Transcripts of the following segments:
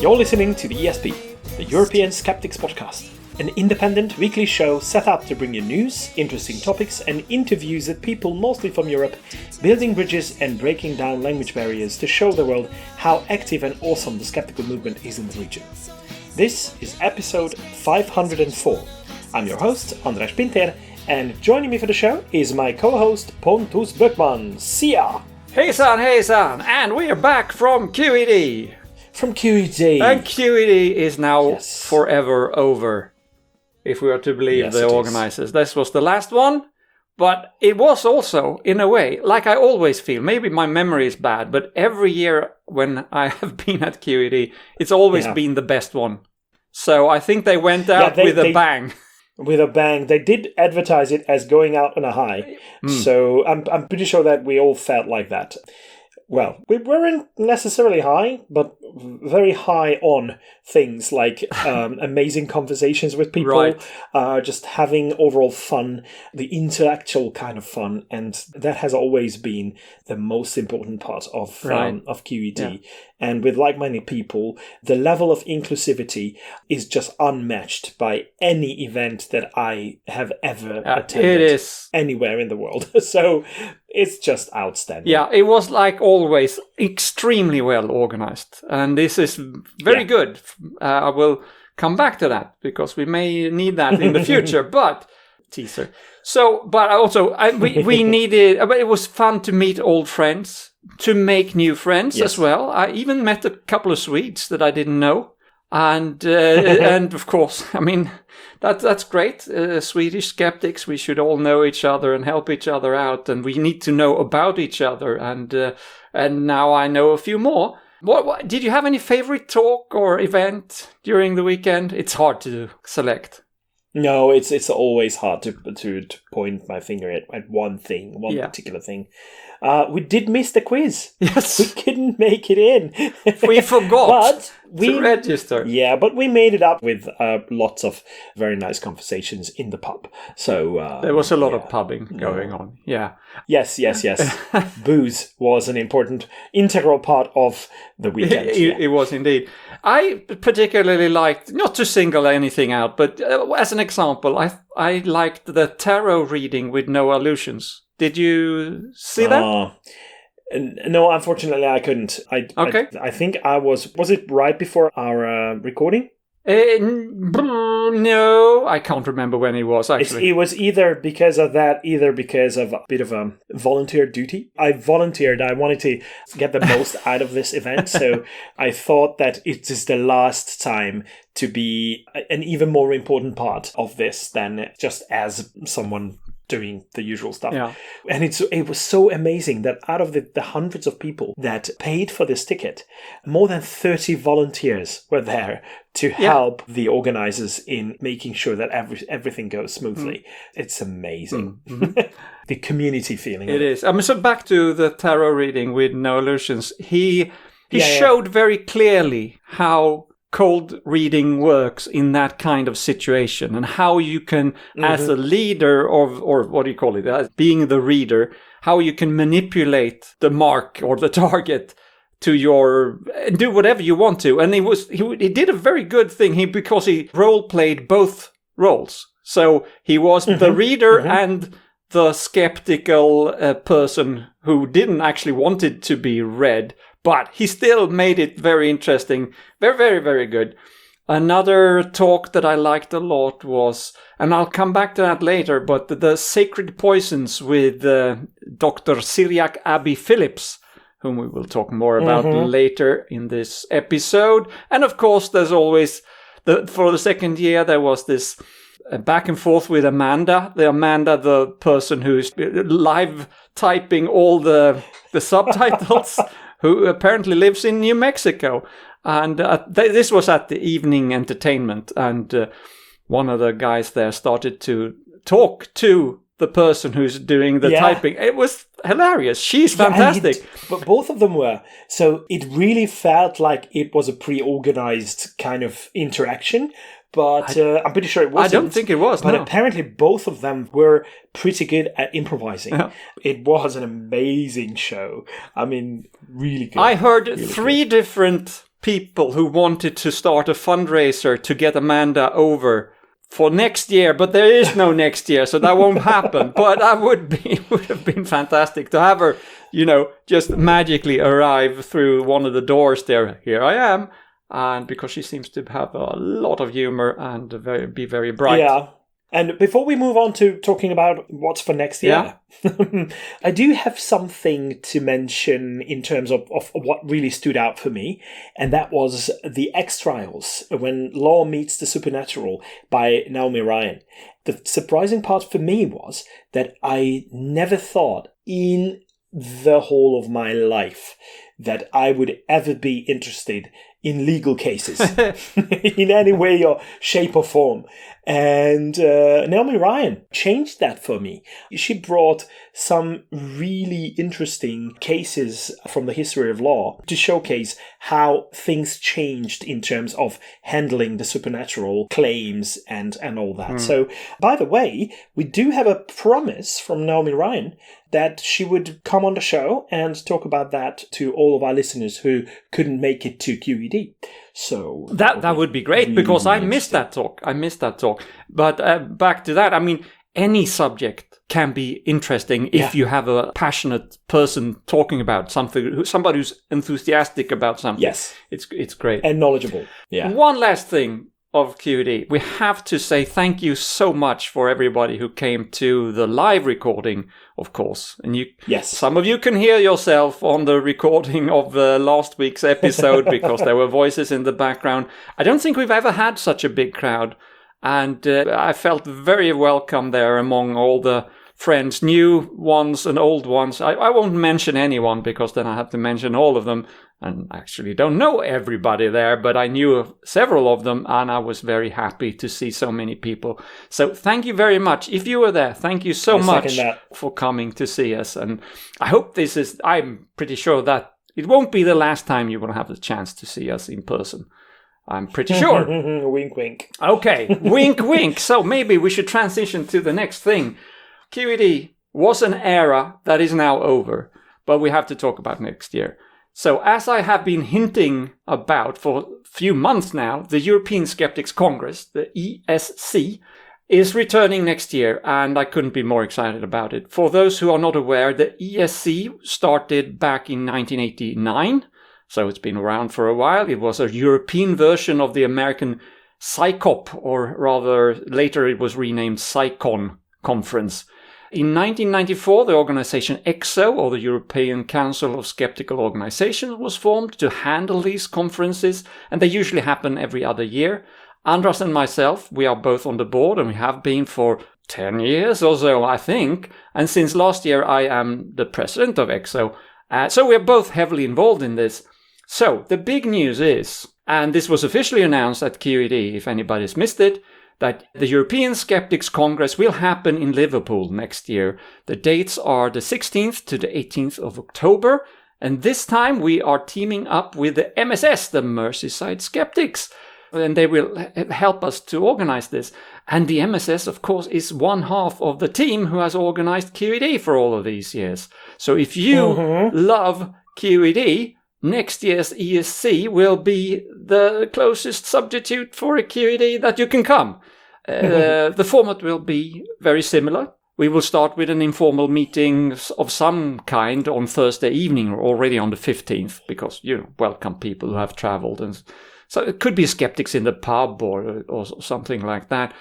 You're listening to TheESP, the European Skeptics Podcast, an independent weekly show set up to bring you news, interesting topics, and interviews with people mostly from Europe, building bridges and breaking down language barriers to show the world how active and awesome the skeptical movement is in the region. This is episode 504. I'm your host, András Pinter, and joining me for the show is my co-host, Pontus Böckman. See ya! Hejsan, and we are back from QED. From QED. And QED is now forever over, if we are to believe the organizers. This was the last one, but it was also, in a way, like I always feel, maybe my memory is bad, but every year when I have been at QED, it's always been the best one. So I think they went out with a bang. With a bang. They did advertise it as going out on a high. So I'm pretty sure that we all felt like that. Well, we weren't necessarily high, but very high on things like amazing conversations with people, just having overall fun, the intellectual kind of fun, and that has always been the most important part of QED. Yeah. And with like-minded people, the level of inclusivity is just unmatched by any event that I have ever attended. It is. Anywhere in the world. So it's just outstanding. Yeah, it was like always extremely well organized. And this is very good. I will come back to that because we may need that in the future. But, teaser. So, but also, we needed, it was fun to meet old friends, to make new friends as well. I even met a couple of Swedes that I didn't know. And and of course, I mean, that's great. Swedish skeptics, we should all know each other and help each other out. And we need to know about each other. And now I know a few more. What did you have any favorite talk or event during the weekend? It's hard to select. No, it's always hard to point my finger at one thing, particular thing. We did miss the quiz. Yes. We couldn't make it in. We forgot to register. Yeah, but we made it up with lots of very nice conversations in the pub. So there was a lot of pubbing going on. Yeah. Yes. Booze was an important, integral part of the weekend. It was indeed. I particularly liked, not to single anything out, but as an example, I liked the tarot reading with no allusions. Did you see that? No, unfortunately I couldn't. I think I was it right before our recording? No, I can't remember when it was, actually. It was either because of that, either because of a bit of a volunteer duty. I volunteered. I wanted to get the most out of this event, so I thought that it is the last time to be an even more important part of this than just as someone doing the usual stuff. Yeah. And it was so amazing that out of the hundreds of people that paid for this ticket, more than 30 volunteers were there to help the organizers in making sure that everything goes smoothly. It's amazing. The community feeling. It is. So back to the tarot reading with no illusions. He showed very clearly how cold reading works in that kind of situation, and how you can, as a leader or what do you call it, as being the reader, how you can manipulate the mark or the target to do whatever you want to. And he did a very good thing because he role played both roles. So he was the reader and the skeptical person who didn't actually want it to be read. But he still made it very interesting. Very, very, very good. Another talk that I liked a lot was, and I'll come back to that later, but the Sacred Poisons with Dr. Cyriac Abbey Phillips, whom we will talk more about later in this episode. And of course, there's always, for the second year, there was this back and forth with Amanda. The person who's live typing all the subtitles. Who apparently lives in New Mexico. And this was at the evening entertainment. And one of the guys there started to talk to the person who's doing the typing. It was hilarious. She's fantastic. But both of them were. So it really felt like it was a pre-organized kind of interaction. But I'm pretty sure it wasn't. I don't think it was, But apparently both of them were pretty good at improvising. Yeah. It was an amazing show. I mean, really good. I heard three different people who wanted to start a fundraiser to get Amanda over for next year, but there is no next year, so that won't happen. But that would have been fantastic to have her, just magically arrive through one of the doors there. Here I am. And because she seems to have a lot of humor and be very bright. Yeah. And before we move on to talking about what's for next year, I do have something to mention in terms of what really stood out for me. And that was the X-Trials, When Law Meets the Supernatural by Naomi Ryan. The surprising part for me was that I never thought in the whole of my life that I would ever be interested in legal cases in any way or shape or form. And Naomi Ryan changed that for me. She brought some really interesting cases from the history of law to showcase how things changed in terms of handling the supernatural claims and all that. So, by the way, we do have a promise from Naomi Ryan that she would come on the show and talk about that to all of our listeners who couldn't make it to QED. So that would be great, really, because I missed that talk. But back to that, I mean, any subject can be interesting if you have a passionate person talking about something, somebody who's enthusiastic about something. Yes. It's great. And knowledgeable. Yeah. One last thing of QED. We have to say thank you so much for everybody who came to the live recording, of course. And some of you can hear yourself on the recording of last week's episode because there were voices in the background. I don't think we've ever had such a big crowd. And I felt very welcome there among all the friends, new ones and old ones. I won't mention anyone because then I have to mention all of them. And actually don't know everybody there, but I knew several of them, and I was very happy to see so many people. So thank you very much. If you were there, thank you so much for coming to see us. And I hope I'm pretty sure that it won't be the last time you will have the chance to see us in person. I'm pretty sure. Wink, wink. Okay, wink, wink. So maybe we should transition to the next thing. QED was an era that is now over, but we have to talk about next year. So as I have been hinting about for a few months now, the European Skeptics Congress, the ESC, is returning next year, and I couldn't be more excited about it. For those who are not aware, the ESC started back in 1989, so it's been around for a while. It was a European version of the American PSYCOP, or rather later it was renamed PSYCON conference. In 1994, the organization EXO, or the European Council of Skeptical Organizations, was formed to handle these conferences, and they usually happen every other year. Andras and myself, we are both on the board, and we have been for 10 years or so, I think. And since last year, I am the president of EXO. So we are both heavily involved in this. So the big news is, and this was officially announced at QED, if anybody's missed it, that the European Skeptics Congress will happen in Liverpool next year. The dates are the 16th to the 18th of October. And this time we are teaming up with the MSS, the Merseyside Skeptics. And they will help us to organize this. And the MSS, of course, is one half of the team who has organized QED for all of these years. So if you love QED, next year's ESC will be the closest substitute for a QED that you can come. The format will be very similar. We will start with an informal meeting of some kind on Thursday evening or already on the 15th because, welcome people who have traveled. And so it could be skeptics in the pub or something like that.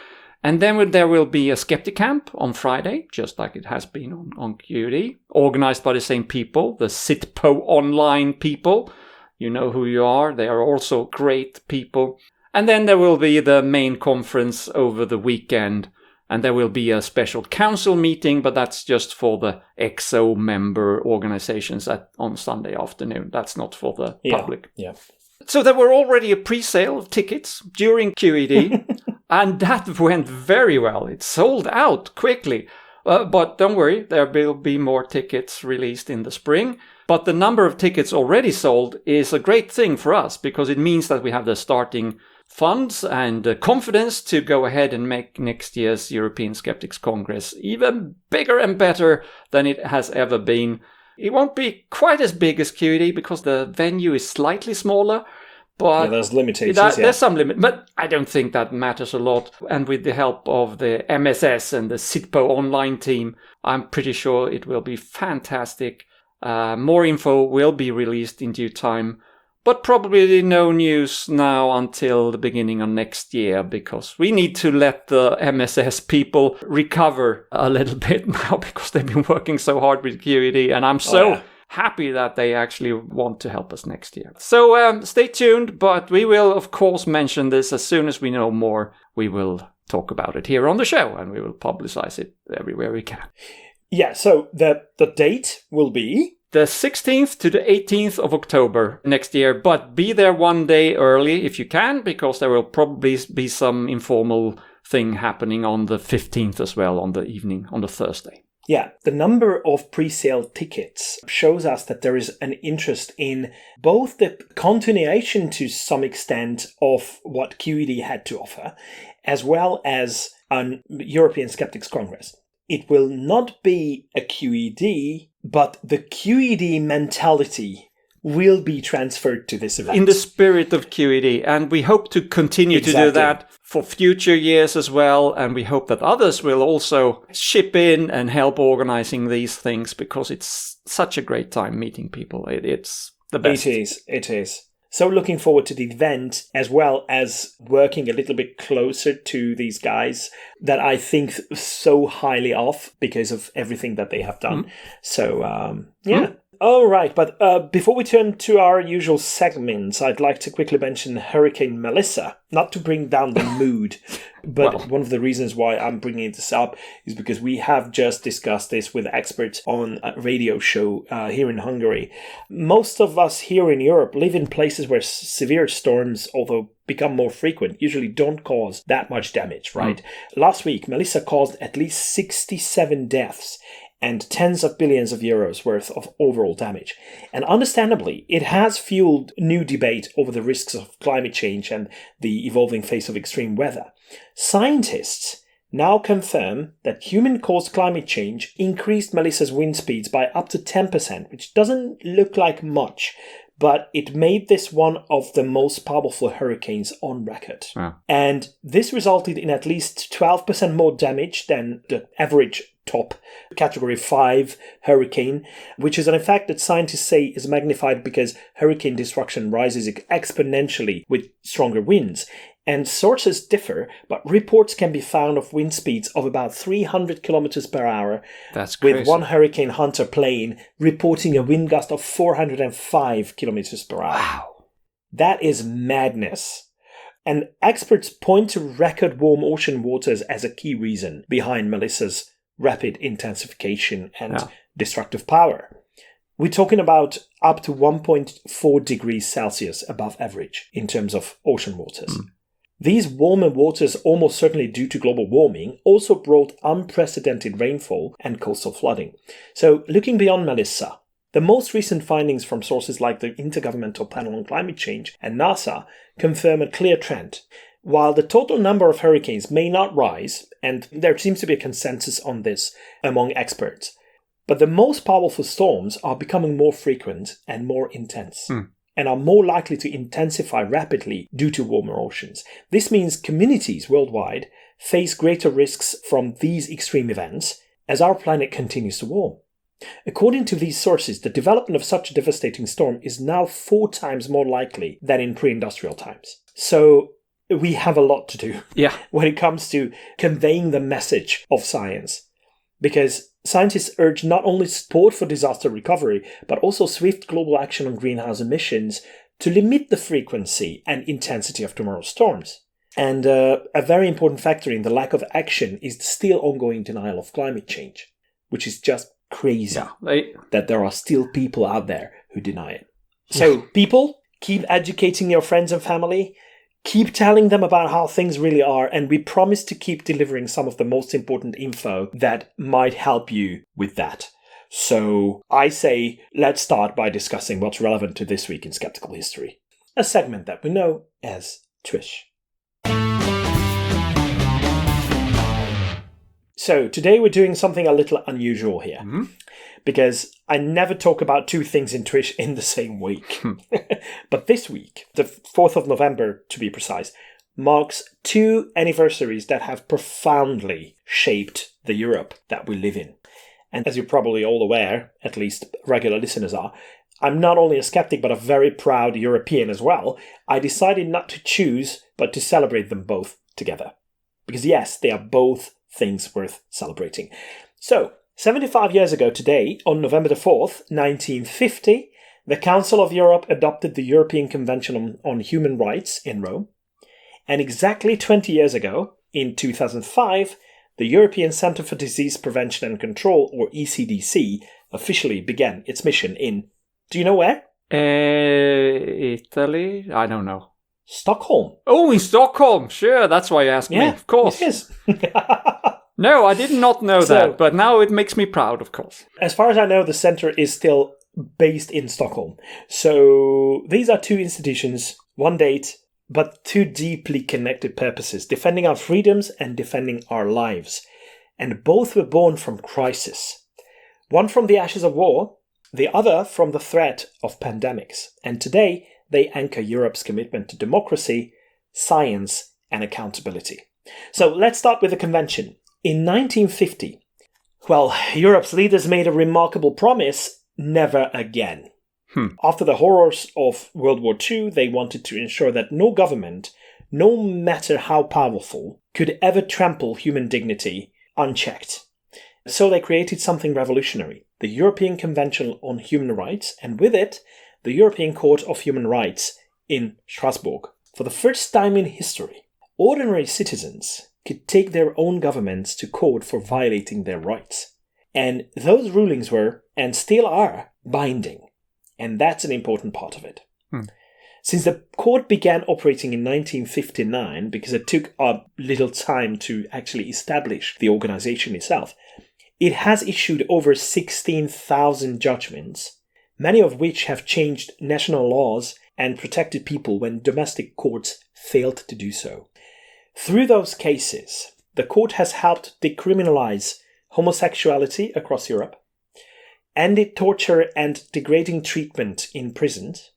And then there will be a skeptic camp on Friday, just like it has been on QED, organized by the same people, the SITPO online people. You know who you are. They are also great people. And then there will be the main conference over the weekend. And there will be a special council meeting, but that's just for the EXO member organizations on Sunday afternoon. That's not for the public. Yeah. So there were already a pre-sale of tickets during QED. And that went very well. It sold out quickly. But don't worry, there will be more tickets released in the spring. But the number of tickets already sold is a great thing for us because it means that we have the starting funds and confidence to go ahead and make next year's European Skeptics Congress even bigger and better than it has ever been. It won't be quite as big as QED because the venue is slightly smaller, But there's limitations. There's some limit, but I don't think that matters a lot. And with the help of the MSS and the SITPO online team, I'm pretty sure it will be fantastic. More info will be released in due time, but probably no news now until the beginning of next year, because we need to let the MSS people recover a little bit now, because they've been working so hard with QED, and I'm happy that they actually want to help us next year. So stay tuned, but we will of course mention this as soon as we know more. We will talk about it here on the show, and we will publicize it everywhere we can. Yeah, so the date will be the 16th to the 18th of October next year, but be there one day early if you can, because there will probably be some informal thing happening on the 15th as well, on the evening, on the Thursday. Yeah, the number of pre-sale tickets shows us that there is an interest in both the continuation to some extent of what QED had to offer, as well as an European Skeptics Congress. It will not be a QED, but the QED mentality will be transferred to this event. In the spirit of QED, and we hope to continue to do that for future years as well, and we hope that others will also chip in and help organizing these things, because it's such a great time meeting people. It's the best. It is. So looking forward to the event, as well as working a little bit closer to these guys that I think so highly of because of everything that they have done. So, All right, but before we turn to our usual segments, I'd like to quickly mention Hurricane Melissa, not to bring down the mood, but one of the reasons why I'm bringing this up is because we have just discussed this with experts on a radio show here in Hungary. Most of us here in Europe live in places where severe storms, although become more frequent, usually don't cause that much damage, right? Last week, Melissa caused at least 67 deaths and tens of billions of euros worth of overall damage. And understandably, it has fueled new debate over the risks of climate change and the evolving face of extreme weather. Scientists now confirm that human-caused climate change increased Melissa's wind speeds by up to 10%, which doesn't look like much, but it made this one of the most powerful hurricanes on record. Wow. And this resulted in at least 12% more damage than the average top category 5 hurricane, which is an effect that scientists say is magnified because hurricane destruction rises exponentially with stronger winds. And sources differ, but reports can be found of wind speeds of about 300 kilometers per hour. That's crazy. With one Hurricane Hunter plane reporting a wind gust of 405 kilometers per hour. Wow. That is madness. And experts point to record warm ocean waters as a key reason behind Melissa's rapid intensification and destructive power. We're talking about up to 1.4 degrees Celsius above average in terms of ocean waters. These warmer waters, almost certainly due to global warming, also brought unprecedented rainfall and coastal flooding. So, looking beyond Melissa, the most recent findings from sources like the Intergovernmental Panel on Climate Change and NASA confirm a clear trend. While the total number of hurricanes may not rise, and there seems to be a consensus on this among experts, but the most powerful storms are becoming more frequent and more intense, and are more likely to intensify rapidly due to warmer oceans. This means communities worldwide face greater risks from these extreme events as our planet continues to warm. According to these sources, the development of such a devastating storm is now 4 times more likely than in pre-industrial times. So we have a lot to do when it comes to conveying the message of science. Because scientists urge not only support for disaster recovery, but also swift global action on greenhouse emissions to limit the frequency and intensity of tomorrow's storms. And a very important factor in the lack of action is the still ongoing denial of climate change, which is just crazy that there are still people out there who deny it. So people, keep educating your friends and family. Keep telling them about how things really are, and we promise to keep delivering some of the most important info that might help you with that. So I say, let's start by discussing what's relevant to this week in skeptical history, a segment that we know as TWISH. So today we're doing something a little unusual here. Because I never talk about two things in TWISH in the same week. But this week, the 4th of November to be precise, marks 2 anniversaries that have profoundly shaped the Europe that we live in. And as you're probably all aware, at least regular listeners are, I'm not only a skeptic but a very proud European as well. I decided not to choose, but to celebrate them both together. Because yes, they are both things worth celebrating. So, 75 years ago today, on November the 4th, 1950, the Council of Europe adopted the European Convention on Human Rights in Rome. And exactly 20 years ago, in 2005, the European Centre for Disease Prevention and Control, or ECDC, officially began its mission in, do you know where? Italy? I don't know. Stockholm. Oh, in Stockholm! Sure, that's why you asked me. Of course. It is. No, I did not know that, but now it makes me proud, of course. As far as I know, the centre is still based in Stockholm. So these are 2 institutions, 1 date, but 2 deeply connected purposes, defending our freedoms and defending our lives. And both were born from crisis. One from the ashes of war, the other from the threat of pandemics. And today, they anchor Europe's commitment to democracy, science, and accountability. So let's start with the convention. In 1950, Europe's leaders made a remarkable promise: never again. After the horrors of World War II, they wanted to ensure that no government, no matter how powerful, could ever trample human dignity unchecked. So they created something revolutionary, the European Convention on Human Rights, and with it, the European Court of Human Rights in Strasbourg. For the first time in history, ordinary citizens could take their own governments to court for violating their rights. And those rulings were, and still are, binding. And that's an important part of it. Since the court began operating in 1959, because it took a little time to actually establish the organization itself, it has issued over 16,000 judgments, many of which have changed national laws and protected people when domestic courts failed to do so. Through those cases, the court has helped decriminalize homosexuality across Europe, ended torture and degrading treatment in prisons,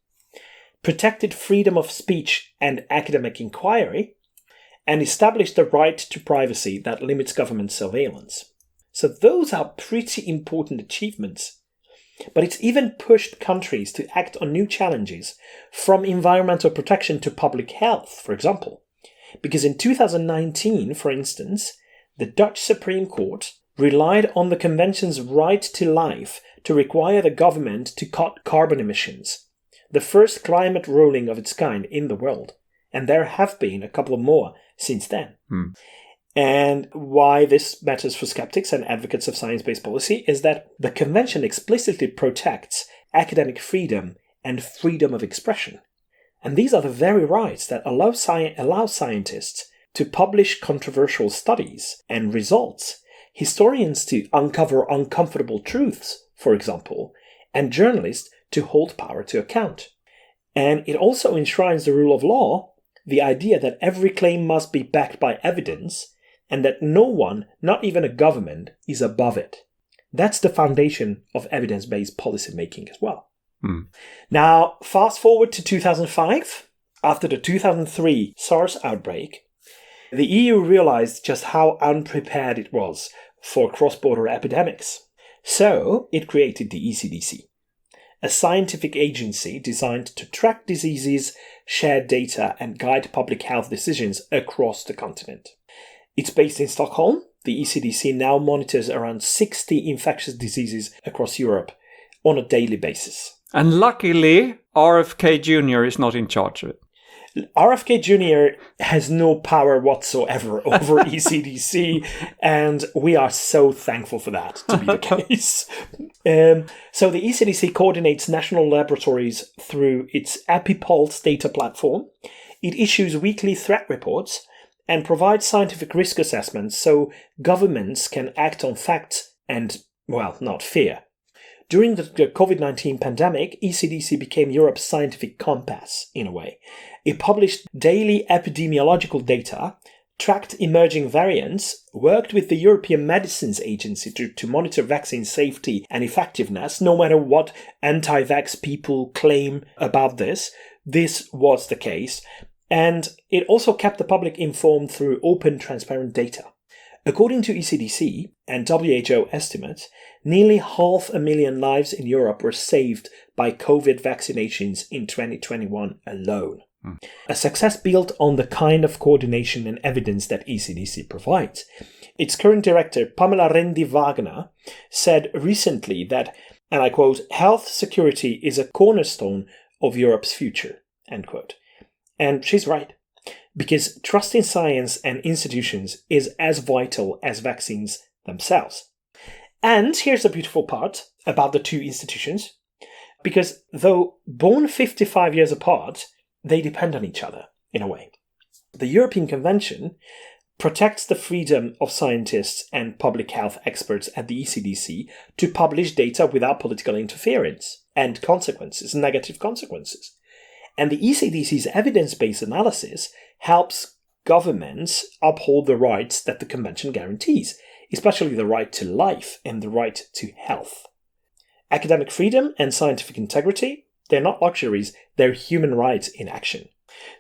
protected freedom of speech and academic inquiry, and established the right to privacy that limits government surveillance. So those are pretty important achievements. But it's even pushed countries to act on new challenges, from environmental protection to public health, for example. Because in 2019, for instance, the Dutch Supreme Court relied on the Convention's right to life to require the government to cut carbon emissions, the first climate ruling of its kind in the world. And there have been a couple more since then. And why this matters for skeptics and advocates of science-based policy is that the Convention explicitly protects academic freedom and freedom of expression. And these are the very rights that allow scientists to publish controversial studies and results, historians to uncover uncomfortable truths, for example, and journalists to hold power to account. And it also enshrines the rule of law, the idea that every claim must be backed by evidence, and that no one, not even a government, is above it. That's the foundation of evidence-based policy making as well. Now, fast forward to 2005. After the 2003 SARS outbreak, the EU realized just how unprepared it was for cross-border epidemics. So it created the ECDC, a scientific agency designed to track diseases, share data, and guide public health decisions across the continent. It's based in Stockholm. The ECDC now monitors around 60 infectious diseases across Europe on a daily basis. And luckily, RFK Jr. is not in charge of it. RFK Jr. has no power whatsoever over ECDC, and we are so thankful for that to be the case. So the ECDC coordinates national laboratories through its EpiPulse data platform. It issues weekly threat reports and provides scientific risk assessments so governments can act on facts and, well, not fear. During the COVID-19 pandemic, ECDC became Europe's scientific compass, in a way. It published daily epidemiological data, tracked emerging variants, worked with the European Medicines Agency to monitor vaccine safety and effectiveness, no matter what anti-vax people claim about this. This was the case. And it also kept the public informed through open, transparent data. According to ECDC and WHO estimates, nearly 500,000 lives in Europe were saved by COVID vaccinations in 2021 alone. A success built on the kind of coordination and evidence that ECDC provides. Its current director, Pamela Rendi-Wagner, said recently that, and I quote, "Health security is a cornerstone of Europe's future," end quote. And she's right, because trust in science and institutions is as vital as vaccines themselves. And here's the beautiful part about the two institutions, because though born 55 years apart, they depend on each other, in a way. The European Convention protects the freedom of scientists and public health experts at the ECDC to publish data without political interference and consequences, negative consequences. And the ECDC's evidence-based analysis helps governments uphold the rights that the Convention guarantees, especially the right to life and the right to health. Academic freedom and scientific integrity, they're not luxuries, they're human rights in action.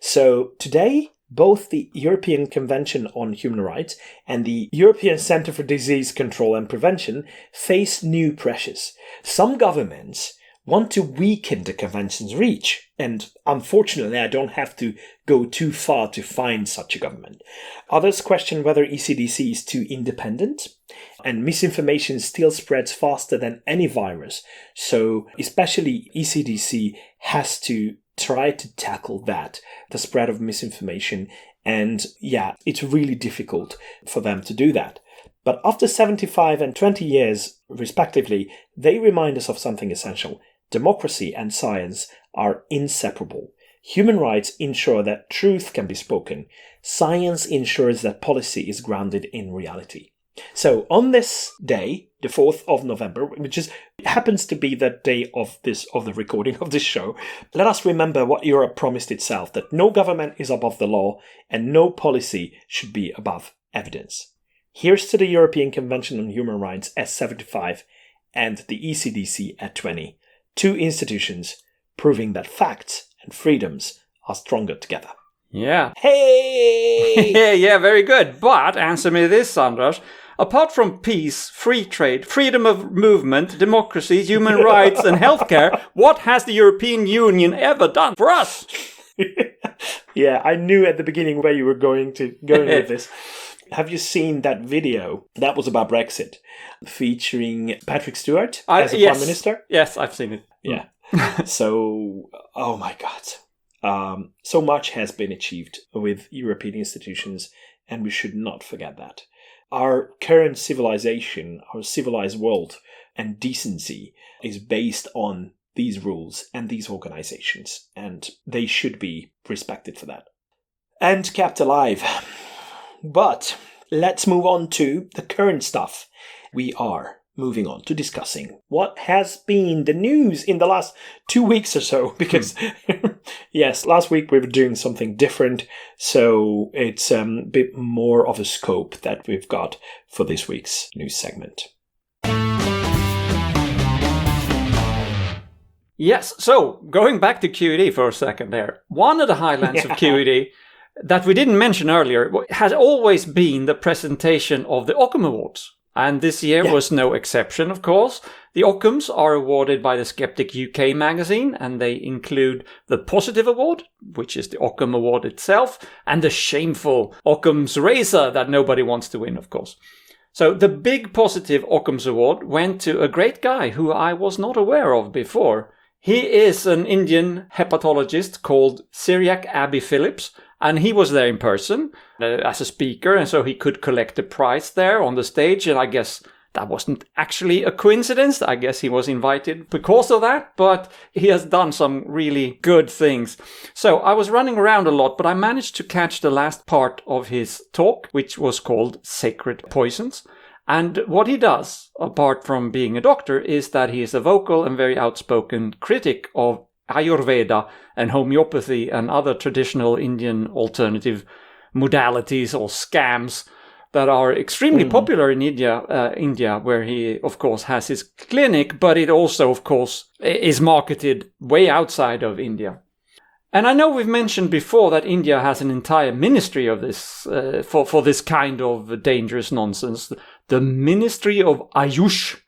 So today, both the European Convention on Human Rights and the European Centre for Disease Control and Prevention face new pressures. Some governments want to weaken the Convention's reach, and unfortunately I don't have to go too far to find such a government. Others question whether ECDC is too independent, and misinformation still spreads faster than any virus, so especially ECDC has to try to tackle that, the spread of misinformation, and yeah, it's really difficult for them to do that. But after 75 and 20 years, respectively, they remind us of something essential. Democracy and science are inseparable. Human rights ensure that truth can be spoken. Science ensures that policy is grounded in reality. So on this day, the 4th of November, which happens to be the day of the recording of this show, let us remember what Europe promised itself, that no government is above the law and no policy should be above evidence. Here's to the European Convention on Human Rights at 75 and the ECDC at 20. Two institutions proving that facts and freedoms are stronger together. Yeah. Hey! Yeah, very good. But answer me this, Andras. Apart from peace, free trade, freedom of movement, democracy, human rights, and healthcare, what has the European Union ever done for us? Yeah, I knew at the beginning where you were going with this. Have you seen that video that was about Brexit, featuring Patrick Stewart as a Prime Minister? Yes, I've seen it. Yeah. So, oh my God. So much has been achieved with European institutions, and we should not forget that. Our current civilization, our civilized world and decency is based on these rules and these organizations, and they should be respected for that and kept alive. But let's move on to the current stuff. We are moving on to discussing what has been the news in the last 2 weeks or so, because yes, last week we were doing something different, so it's a bit more of a scope that we've got for this week's news segment. Yes, so going back to QED for a second there, one of the highlights of QED that we didn't mention earlier has always been the presentation of the Ockham Awards. And this year was no exception, of course. The Ockhams are awarded by the Skeptic UK magazine, and they include the Positive Award, which is the Ockham Award itself, and the shameful Ockham's Razor that nobody wants to win, of course. So the big positive Ockham's Award went to a great guy who I was not aware of before. He is an Indian hepatologist called Cyriac Abbey Phillips, and he was there in person as a speaker, and so he could collect the prize there on the stage, and I guess that wasn't actually a coincidence. I guess he was invited because of that, but he has done some really good things. So I was running around a lot, but I managed to catch the last part of his talk, which was called Sacred Poisons. And what he does, apart from being a doctor, is that he is a vocal and very outspoken critic of Ayurveda and homeopathy and other traditional Indian alternative modalities or scams that are extremely popular in India, where he, of course, has his clinic, but it also, of course, is marketed way outside of India. And I know we've mentioned before that India has an entire ministry of this, for this kind of dangerous nonsense. The Ministry of AYUSH,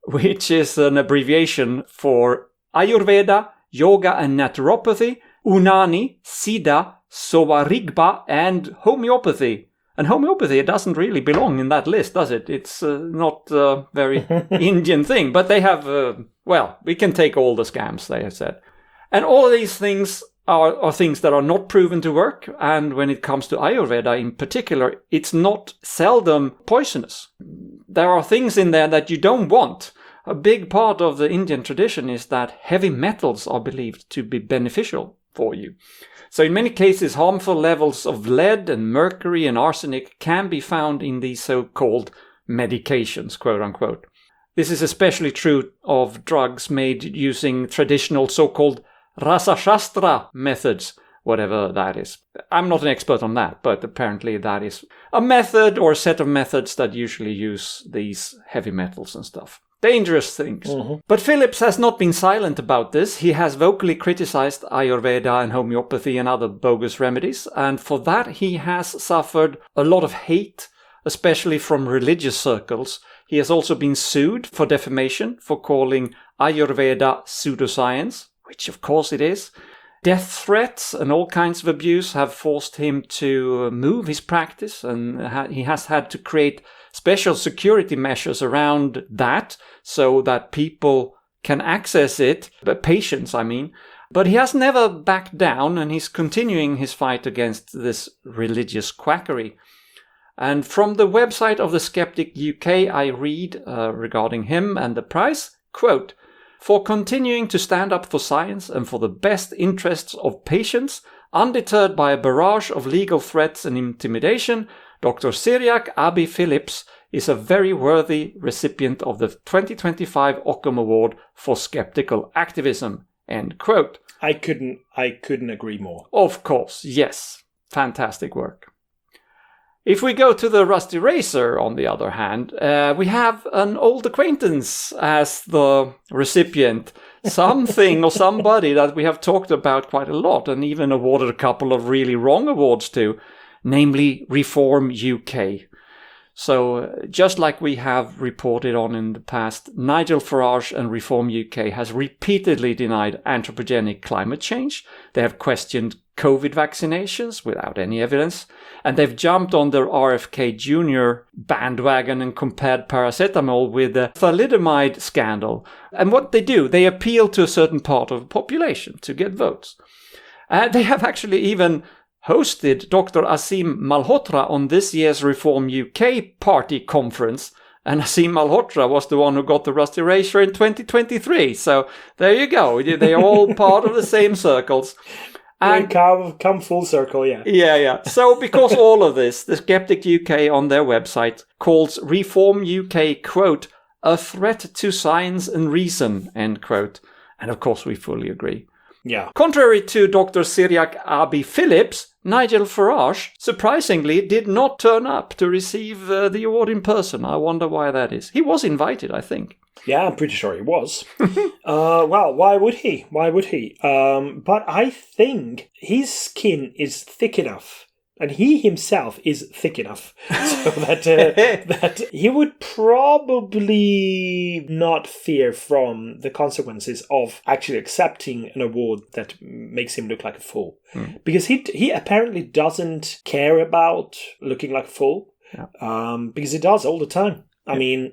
which is an abbreviation for Ayurveda, Yoga and Naturopathy, Unani, Siddha, Sovarigpa, and Homeopathy. And homeopathy, it doesn't really belong in that list, does it? It's not a very Indian thing. But they have, we can take all the scams, they have said. And all of these things are things that are not proven to work. And when it comes to Ayurveda in particular, it's not seldom poisonous. There are things in there that you don't want. A big part of the Indian tradition is that heavy metals are believed to be beneficial for you. So in many cases, harmful levels of lead and mercury and arsenic can be found in these so-called medications, quote unquote. This is especially true of drugs made using traditional so-called Rasashastra methods, whatever that is. I'm not an expert on that, but apparently that is a method or a set of methods that usually use these heavy metals and stuff. Dangerous things. But Phillips has not been silent about this. He has vocally criticized Ayurveda and homeopathy and other bogus remedies, and for that he has suffered a lot of hate, especially from religious circles. He has also been sued for defamation for calling Ayurveda pseudoscience, which of course it is. Death threats and all kinds of abuse have forced him to move his practice, and he has had to create special security measures around that so that people can access it, patients I mean. But he has never backed down, and he's continuing his fight against this religious quackery. And from the website of the Skeptic UK, I read regarding him and the price, quote, "For continuing to stand up for science and for the best interests of patients, undeterred by a barrage of legal threats and intimidation, Dr. Cyriac Abi Phillips is a very worthy recipient of the 2025 Ockham Award for Skeptical Activism." End quote. I couldn't agree more. Of course, yes. Fantastic work. If we go to the Rusty Razor, on the other hand, we have an old acquaintance as the recipient. Something or somebody that we have talked about quite a lot and even awarded a couple of really wrong awards to, namely Reform UK. So just like we have reported on in the past, Nigel Farage and Reform UK has repeatedly denied anthropogenic climate change. They have questioned COVID vaccinations without any evidence, and they've jumped on their RFK Jr. bandwagon and compared paracetamol with the thalidomide scandal. And what they do, they appeal to a certain part of the population to get votes. They have actually even hosted Dr. Asim Malhotra on this year's Reform UK party conference. And Asim Malhotra was the one who got the Rusty Razor in 2023. So there you go. They're all part of the same circles. And come full circle, yeah. Yeah. So because all of this, the Skeptic UK on their website calls Reform UK, quote, "a threat to science and reason," end quote. And of course we fully agree. Yeah. Contrary to Dr. Cyriac Abi Phillips, Nigel Farage, surprisingly, did not turn up to receive the award in person. I wonder why that is. He was invited, I think. Yeah, I'm pretty sure he was. Well, why would he? But I think his skin is thick enough, and he himself is thick enough, so that he would probably not fear from the consequences of actually accepting an award that makes him look like a fool. Because he apparently doesn't care about looking like a fool, because he does all the time. I mean,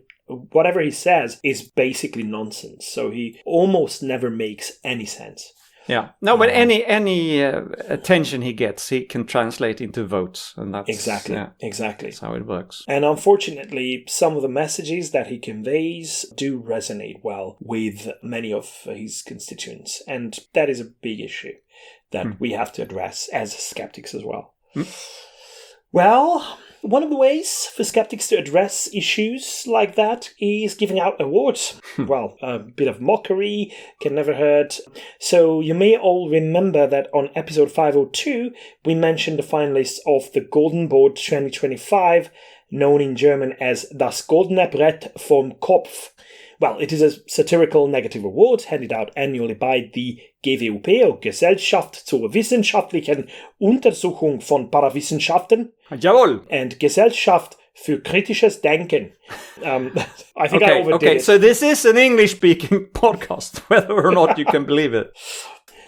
whatever he says is basically nonsense, so he almost never makes any sense. Yeah. No, but any attention he gets, he can translate into votes, and that's exactly that's how it works. And unfortunately, some of the messages that he conveys do resonate well with many of his constituents, and that is a big issue that we have to address as skeptics as well. Well, one of the ways for skeptics to address issues like that is giving out awards. Well, a bit of mockery can never hurt. So you may all remember that on episode 502, we mentioned the finalists of the Golden Board 2025, known in German as Das Goldene Brett vom Kopf. Well, it is a satirical negative award handed out annually by the GWP, or Gesellschaft zur wissenschaftlichen Untersuchung von Parawissenschaften. Jawohl. And Gesellschaft für kritisches Denken. I think I overdid it. So this is an English-speaking podcast, whether or not you can believe it.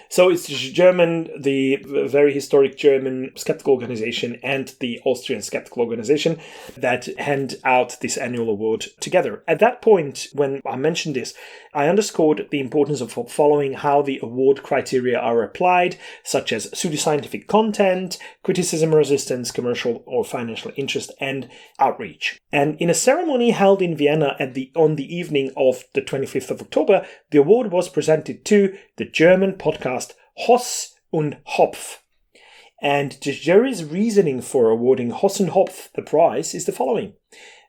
So it's German, the very historic German skeptical organization and the Austrian skeptical organization that hand out this annual award together. At that point, when I mentioned this, I underscored the importance of following how the award criteria are applied, such as pseudoscientific content, criticism resistance, commercial or financial interest, and outreach. And in a ceremony held in Vienna on the evening of the 25th of October, the award was presented to the German podcast Hoss und Hopf. And the jury's reasoning for awarding Hoss und Hopf the prize is the following.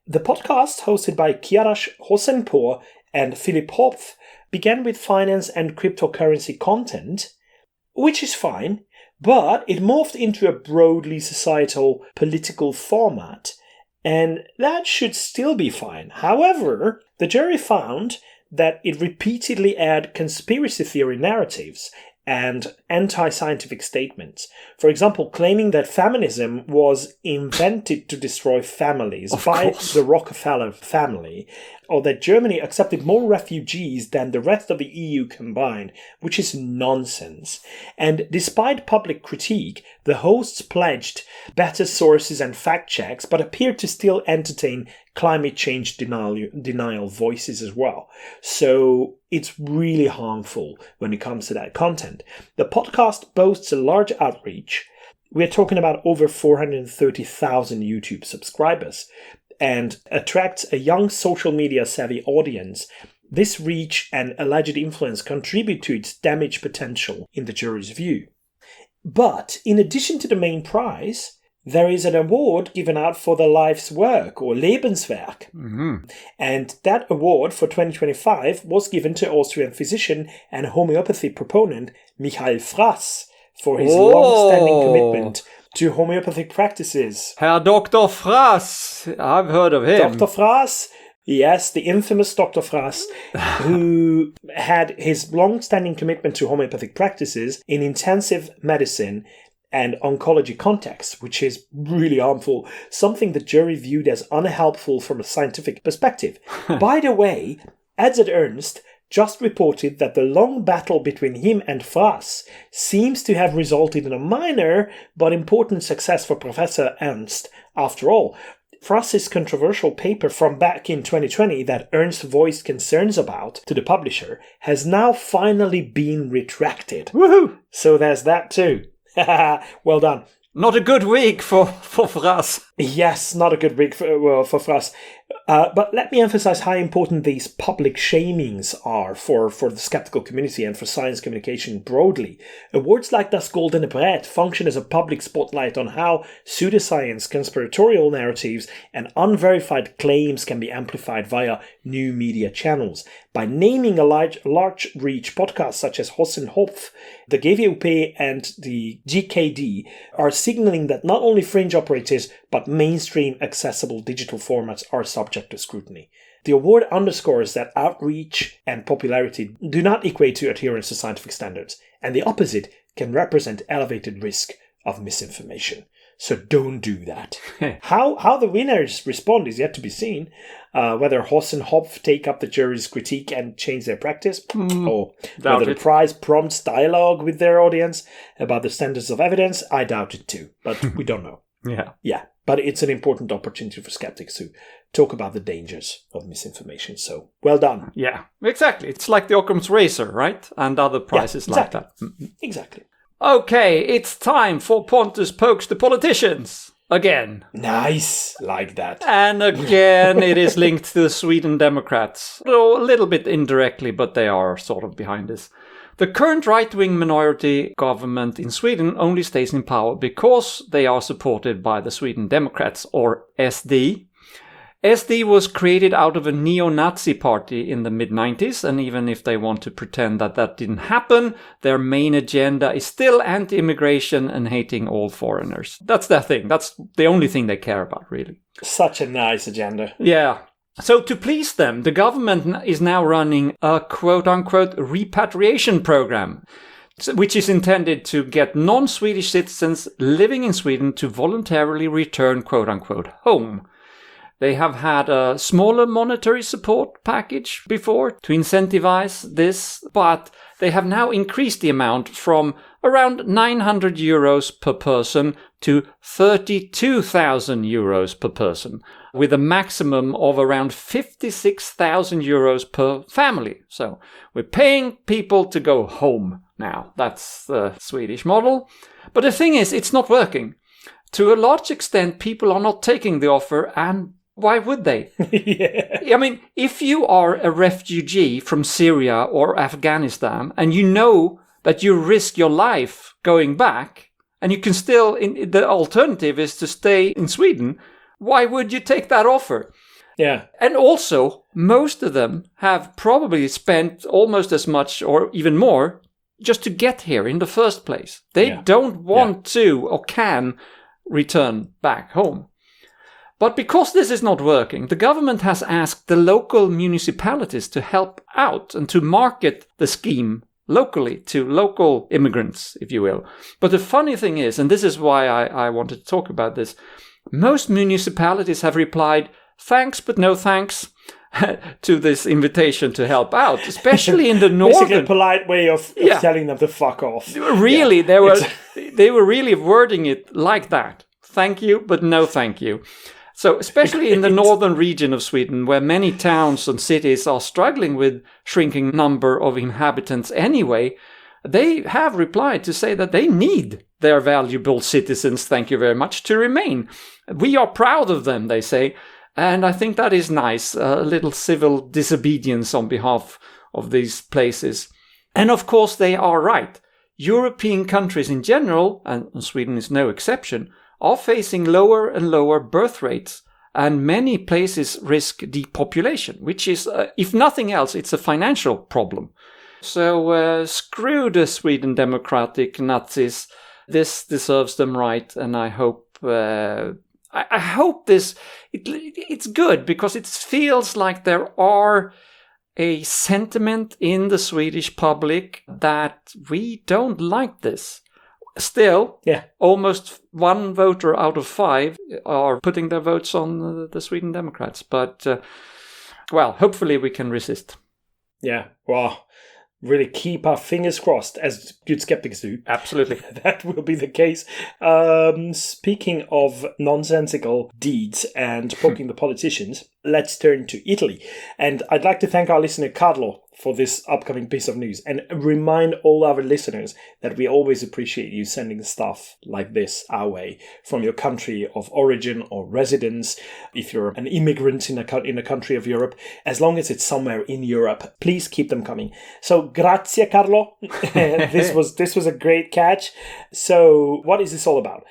The podcast, hosted by Kiarash Hossenpour and Philipp Hopf, began with finance and cryptocurrency content, which is fine, but it morphed into a broadly societal political format, and that should still be fine. However, the jury found that it repeatedly aired conspiracy theory narratives and anti-scientific statements. For example, claiming that feminism was invented to destroy families by the Rockefeller family, or that Germany accepted more refugees than the rest of the EU combined, which is nonsense. And despite public critique, the hosts pledged better sources and fact checks, but appeared to still entertain climate change denial voices as well. So it's really harmful when it comes to that content. The podcast boasts a large outreach. We're talking about over 430,000 YouTube subscribers, and attracts a young social media savvy audience. This reach and alleged influence contribute to its damage potential in the jury's view. But in addition to the main prize, there is an award given out for the life's work, or Lebenswerk. Mm-hmm. And that award for 2025 was given to Austrian physician and homeopathy proponent Michael Frass for his long-standing commitment to homeopathic practices. Herr Dr. Frass, I've heard of him. Dr. Frass, yes, the infamous Dr. Frass, who had his long-standing commitment to homeopathic practices in intensive medicine and oncology contexts, which is really harmful, something the jury viewed as unhelpful from a scientific perspective. By the way, Edzard Ernst just reported that the long battle between him and Frass seems to have resulted in a minor but important success for Professor Ernst. After all, Frass's controversial paper from back in 2020 that Ernst voiced concerns about to the publisher has now finally been retracted. Woohoo! So there's that too. Well done. Not a good week for Frass. Yes, not a good week for Frass. But let me emphasize how important these public shamings are for the skeptical community and for science communication broadly. Awards like Das Goldene Brett function as a public spotlight on how pseudoscience, conspiratorial narratives, and unverified claims can be amplified via new media channels. By naming a large reach podcast such as Hoss und Hopf, the GWP and the GKD are signaling that not only fringe operators, but mainstream accessible digital formats are subject to scrutiny. The award underscores that outreach and popularity do not equate to adherence to scientific standards, and the opposite can represent elevated risk of misinformation. So don't do that. How the winners respond is yet to be seen. Whether Hoss and Hopf take up the jury's critique and change their practice, or whether the prize prompts dialogue with their audience about the standards of evidence, I doubt it too. But we don't know. Yeah. But it's an important opportunity for skeptics to talk about the dangers of misinformation. So, well done. Yeah, exactly. It's like the Occam's razor, right? And other prizes like that. Exactly. Okay, it's time for Pontus Pokes the Politicians. Again. Nice. Like that. And again, it is linked to the Sweden Democrats. A little bit indirectly, but they are sort of behind this. The current right-wing minority government in Sweden only stays in power because they are supported by the Sweden Democrats, or SD. SD was created out of a neo-Nazi party in the mid-90s, and even if they want to pretend that that didn't happen, their main agenda is still anti-immigration and hating all foreigners. That's their thing. That's the only thing they care about, really. Such a nice agenda. Yeah. So to please them, the government is now running a quote-unquote repatriation program, which is intended to get non-Swedish citizens living in Sweden to voluntarily return quote-unquote home. They have had a smaller monetary support package before to incentivize this, but they have now increased the amount from around 900 euros per person to 32,000 euros per person, with a maximum of around 56,000 euros per family. So we're paying people to go home now. That's the Swedish model. But the thing is, it's not working. To a large extent, people are not taking the offer, and why would they? Yeah. I mean, if you are a refugee from Syria or Afghanistan and you know that you risk your life going back, and you can still, the alternative is to stay in Sweden, why would you take that offer? Yeah. And also, most of them have probably spent almost as much or even more just to get here in the first place. They don't want to or can return back home. But because this is not working, the government has asked the local municipalities to help out and to market the scheme locally to local immigrants, if you will. But the funny thing is, and this is why I wanted to talk about this, most municipalities have replied, thanks but no thanks, to this invitation to help out, especially in the northern... Basically a polite way of telling them to fuck off. Really, they were really wording it like that. Thank you, but no thank you. So especially in the northern region of Sweden, where many towns and cities are struggling with shrinking number of inhabitants anyway, they have replied to say that they need their valuable citizens, thank you very much, to remain. We are proud of them, they say, and I think that is nice, a little civil disobedience on behalf of these places. And of course they are right. European countries in general, and Sweden is no exception, are facing lower and lower birth rates, and many places risk depopulation, which is, if nothing else, it's a financial problem. So screw the Sweden Democratic Nazis. This deserves them right, and I hope I hope it's good, because it feels like there are a sentiment in the Swedish public that we don't like this. Still, almost one voter out of 5 are putting their votes on the Sweden Democrats. But, well, hopefully we can resist. Yeah, well, really keep our fingers crossed, as good skeptics do. Absolutely. That will be the case. Speaking of nonsensical deeds and poking the politicians, let's turn to Italy. And I'd like to thank our listener, Carlo, for this upcoming piece of news, and remind all our listeners that we always appreciate you sending stuff like this our way from your country of origin or residence. If you're an immigrant in a country of Europe, as long as it's somewhere in Europe, please keep them coming. So grazie, Carlo. This was a great catch. So what is this all about?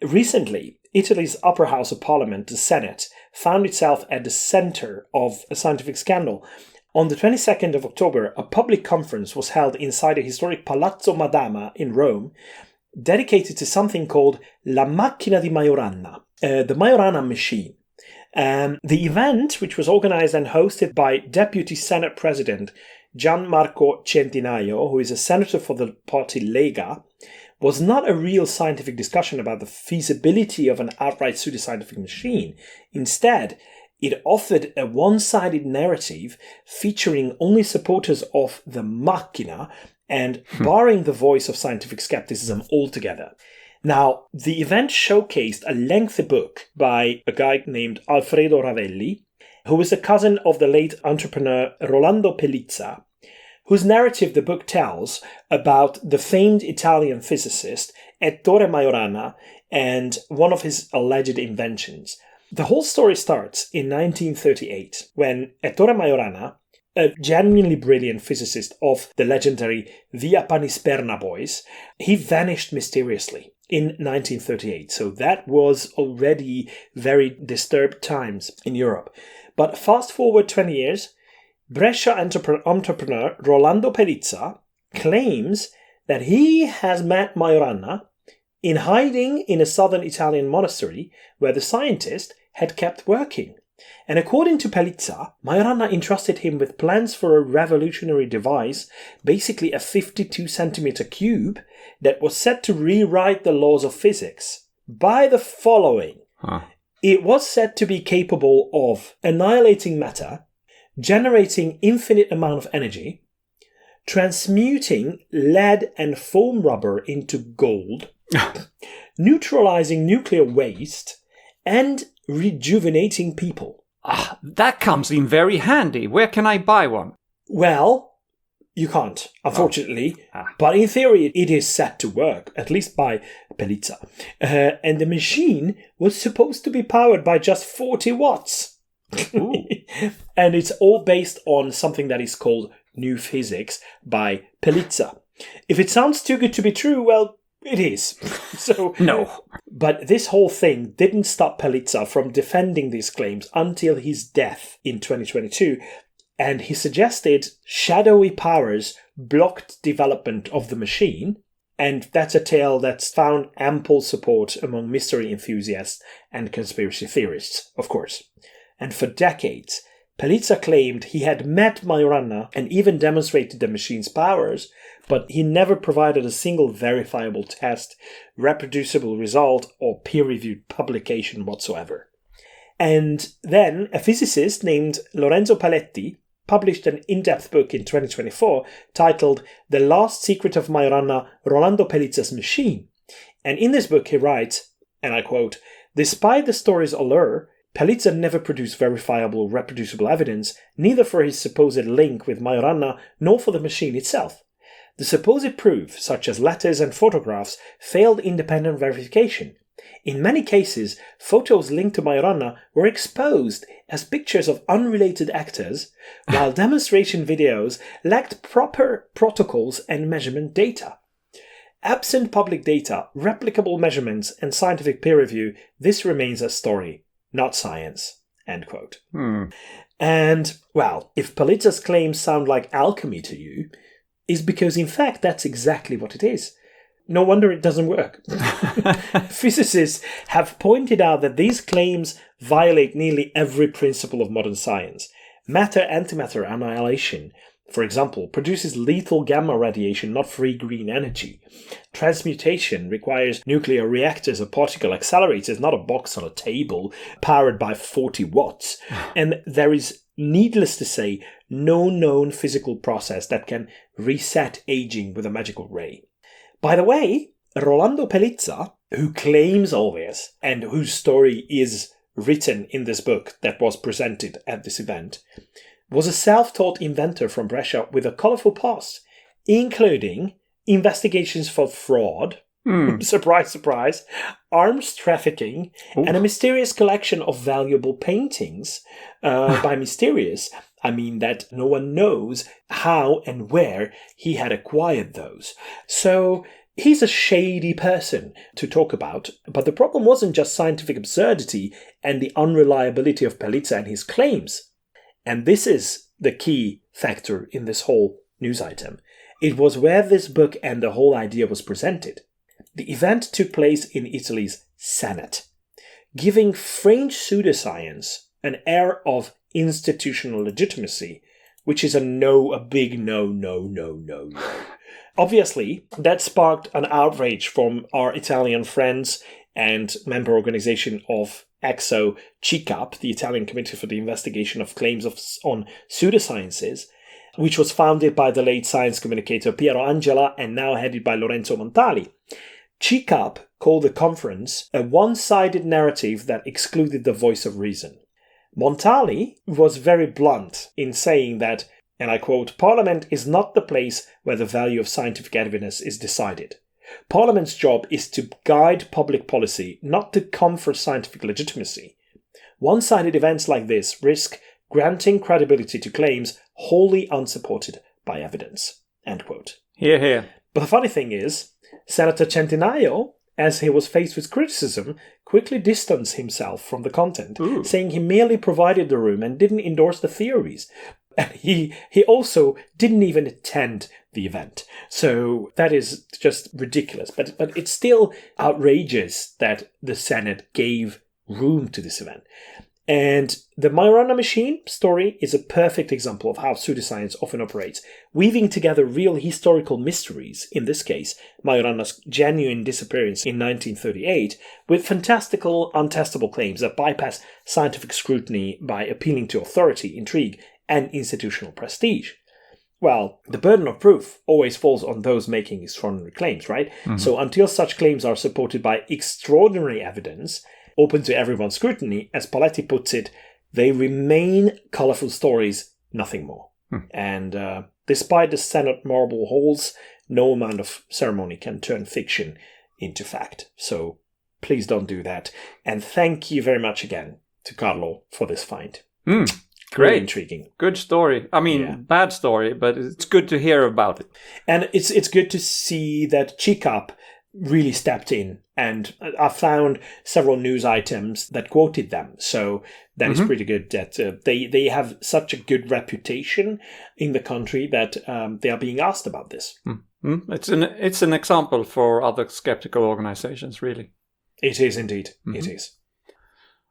Recently, Italy's upper house of parliament, the Senate, found itself at the center of a scientific scandal. On the 22nd of October, a public conference was held inside a historic Palazzo Madama in Rome, dedicated to something called La Macchina di Majorana, the Majorana machine. The event, which was organized and hosted by Deputy Senate President Gianmarco Centinaio, who is a senator for the party Lega, was not a real scientific discussion about the feasibility of an outright pseudoscientific machine. Instead, it offered a one-sided narrative featuring only supporters of the Macchina and barring the voice of scientific skepticism altogether. Now, the event showcased a lengthy book by a guy named Alfredo Ravelli, who is a cousin of the late entrepreneur Rolando Pellizza, whose narrative the book tells about the famed Italian physicist Ettore Majorana and one of his alleged inventions. The whole story starts in 1938, when Ettore Majorana a genuinely brilliant physicist of the legendary Viapanisperna boys, he vanished mysteriously in 1938. So that was already very disturbed times in Europe. But fast forward 20 years, Brescia entrepreneur Rolando Pelizza claims that he has met Majorana in hiding in a southern Italian monastery where the scientist had kept working. And according to Pelizza, Majorana entrusted him with plans for a revolutionary device, basically a 52 centimeter cube, that was set to rewrite the laws of physics by the following. It was said to be capable of annihilating matter, generating infinite amount of energy, transmuting lead and foam rubber into gold, neutralizing nuclear waste, and rejuvenating people. That comes in very handy. Where can I buy one? Well, you can't, unfortunately. But in theory, it is set to work, at least by Pelizza. And the machine was supposed to be powered by just 40 watts. And it's all based on something that is called New Physics by Pelizza. If it sounds too good to be true, well, it is. So no. But this whole thing didn't stop Pelizza from defending these claims until his death in 2022. And he suggested shadowy powers blocked development of the machine. And that's a tale that's found ample support among mystery enthusiasts and conspiracy theorists, of course. And for decades, Pelizza claimed he had met Majorana and even demonstrated the machine's powers, but he never provided a single verifiable test, reproducible result, or peer-reviewed publication whatsoever. And then a physicist named Lorenzo Paletti published an in-depth book in 2024 titled The Last Secret of Majorana, Rolando Pelizza's Machine. And in this book he writes, and I quote, "Despite the story's allure, Pelizza never produced verifiable, reproducible evidence, neither for his supposed link with Majorana nor for the machine itself. The supposed proof, such as letters and photographs, failed independent verification. In many cases, photos linked to Majorana were exposed as pictures of unrelated actors, while demonstration videos lacked proper protocols and measurement data. Absent public data, replicable measurements, and scientific peer review, this remains a story, not science." End quote. And, well, if Pelizza's claims sound like alchemy to you, is because, in fact, that's exactly what it is. No wonder it doesn't work. Physicists have pointed out that these claims violate nearly every principle of modern science. Matter-antimatter annihilation, for example, produces lethal gamma radiation, not free green energy. Transmutation requires nuclear reactors or particle accelerators, not a box on a table powered by 40 watts. And there is, needless to say, no known physical process that can reset aging with a magical ray. By the way, Rolando Pelizza, who claims all this, and whose story is written in this book that was presented at this event, was a self-taught inventor from Brescia with a colourful past, including investigations for fraud, surprise, surprise, arms trafficking, and a mysterious collection of valuable paintings. By mysterious, I mean that no one knows how and where he had acquired those. So he's a shady person to talk about, but the problem wasn't just scientific absurdity and the unreliability of Pelizza and his claims. And this is the key factor in this whole news item. It was where this book and the whole idea was presented. The event took place in Italy's Senate, giving French pseudoscience an air of institutional legitimacy, which is a big no. Obviously, that sparked an outrage from our Italian friends and member organization of EXO CICAP, the Italian Committee for the Investigation of Claims on Pseudosciences, which was founded by the late science communicator Piero Angela and now headed by Lorenzo Montali. CICAP called the conference a one-sided narrative that excluded the voice of reason. Montali was very blunt in saying that, and I quote, "Parliament is not the place where the value of scientific evidence is decided. Parliament's job is to guide public policy, not to confer scientific legitimacy. One-sided events like this risk granting credibility to claims wholly unsupported by evidence. End quote. Hear, hear. But the funny thing is, Senator Centinaio, as he was faced with criticism, quickly distanced himself from the content, saying he merely provided the room and didn't endorse the theories. And he also didn't even attend the event. So that is just ridiculous. But it's still outrageous that the Senate gave room to this event. And the Majorana machine story is a perfect example of how pseudoscience often operates, weaving together real historical mysteries, in this case, Majorana's genuine disappearance in 1938, with fantastical, untestable claims that bypass scientific scrutiny by appealing to authority, intrigue, and institutional prestige. Well, the burden of proof always falls on those making extraordinary claims, right? Mm-hmm. So until such claims are supported by extraordinary evidence, open to everyone's scrutiny, as Paletti puts it, they remain colourful stories, nothing more. And despite the Senate marble halls, no amount of ceremony can turn fiction into fact. So please don't do that. And thank you very much again to Carlo for this find. Great. Very intriguing. Good story. I mean, bad story, but it's good to hear about it. And it's good to see that CICAP really stepped in, and I found several news items that quoted them. So that is pretty good that they have such a good reputation in the country that they are being asked about this. It's an example for other skeptical organizations, really. It is indeed. It is.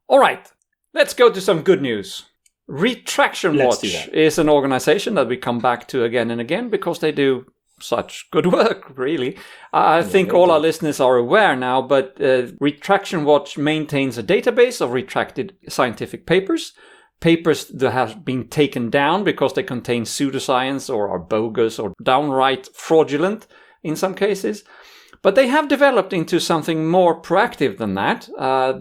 All right, let's go to some good news. Retraction Watch is an organization that we come back to again and again because they do such good work, really. I think all our listeners are aware now, but Retraction Watch maintains a database of retracted scientific papers that have been taken down because they contain pseudoscience or are bogus or downright fraudulent in some cases. But they have developed into something more proactive than that.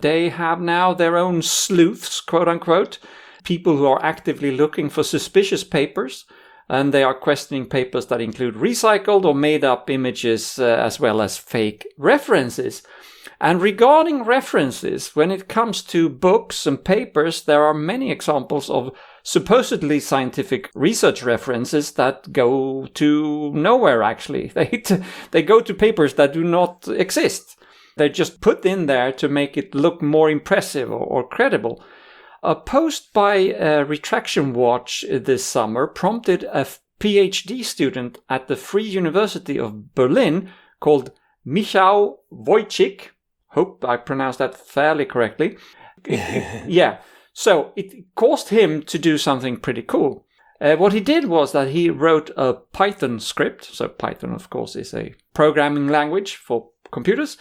They have now their own sleuths, quote unquote, people who are actively looking for suspicious papers. And they are questioning papers that include recycled or made up images as well as fake references. And regarding references, when it comes to books and papers, there are many examples of supposedly scientific research references that go to nowhere, actually. They go to papers that do not exist. They're just put in there to make it look more impressive or credible. A post by Retraction Watch this summer prompted a PhD student at the Free University of Berlin called Michał Wojcik. Hope I pronounced that fairly correctly. So it caused him to do something pretty cool. What he did was that he wrote a Python script. So Python, of course, is a programming language for computers.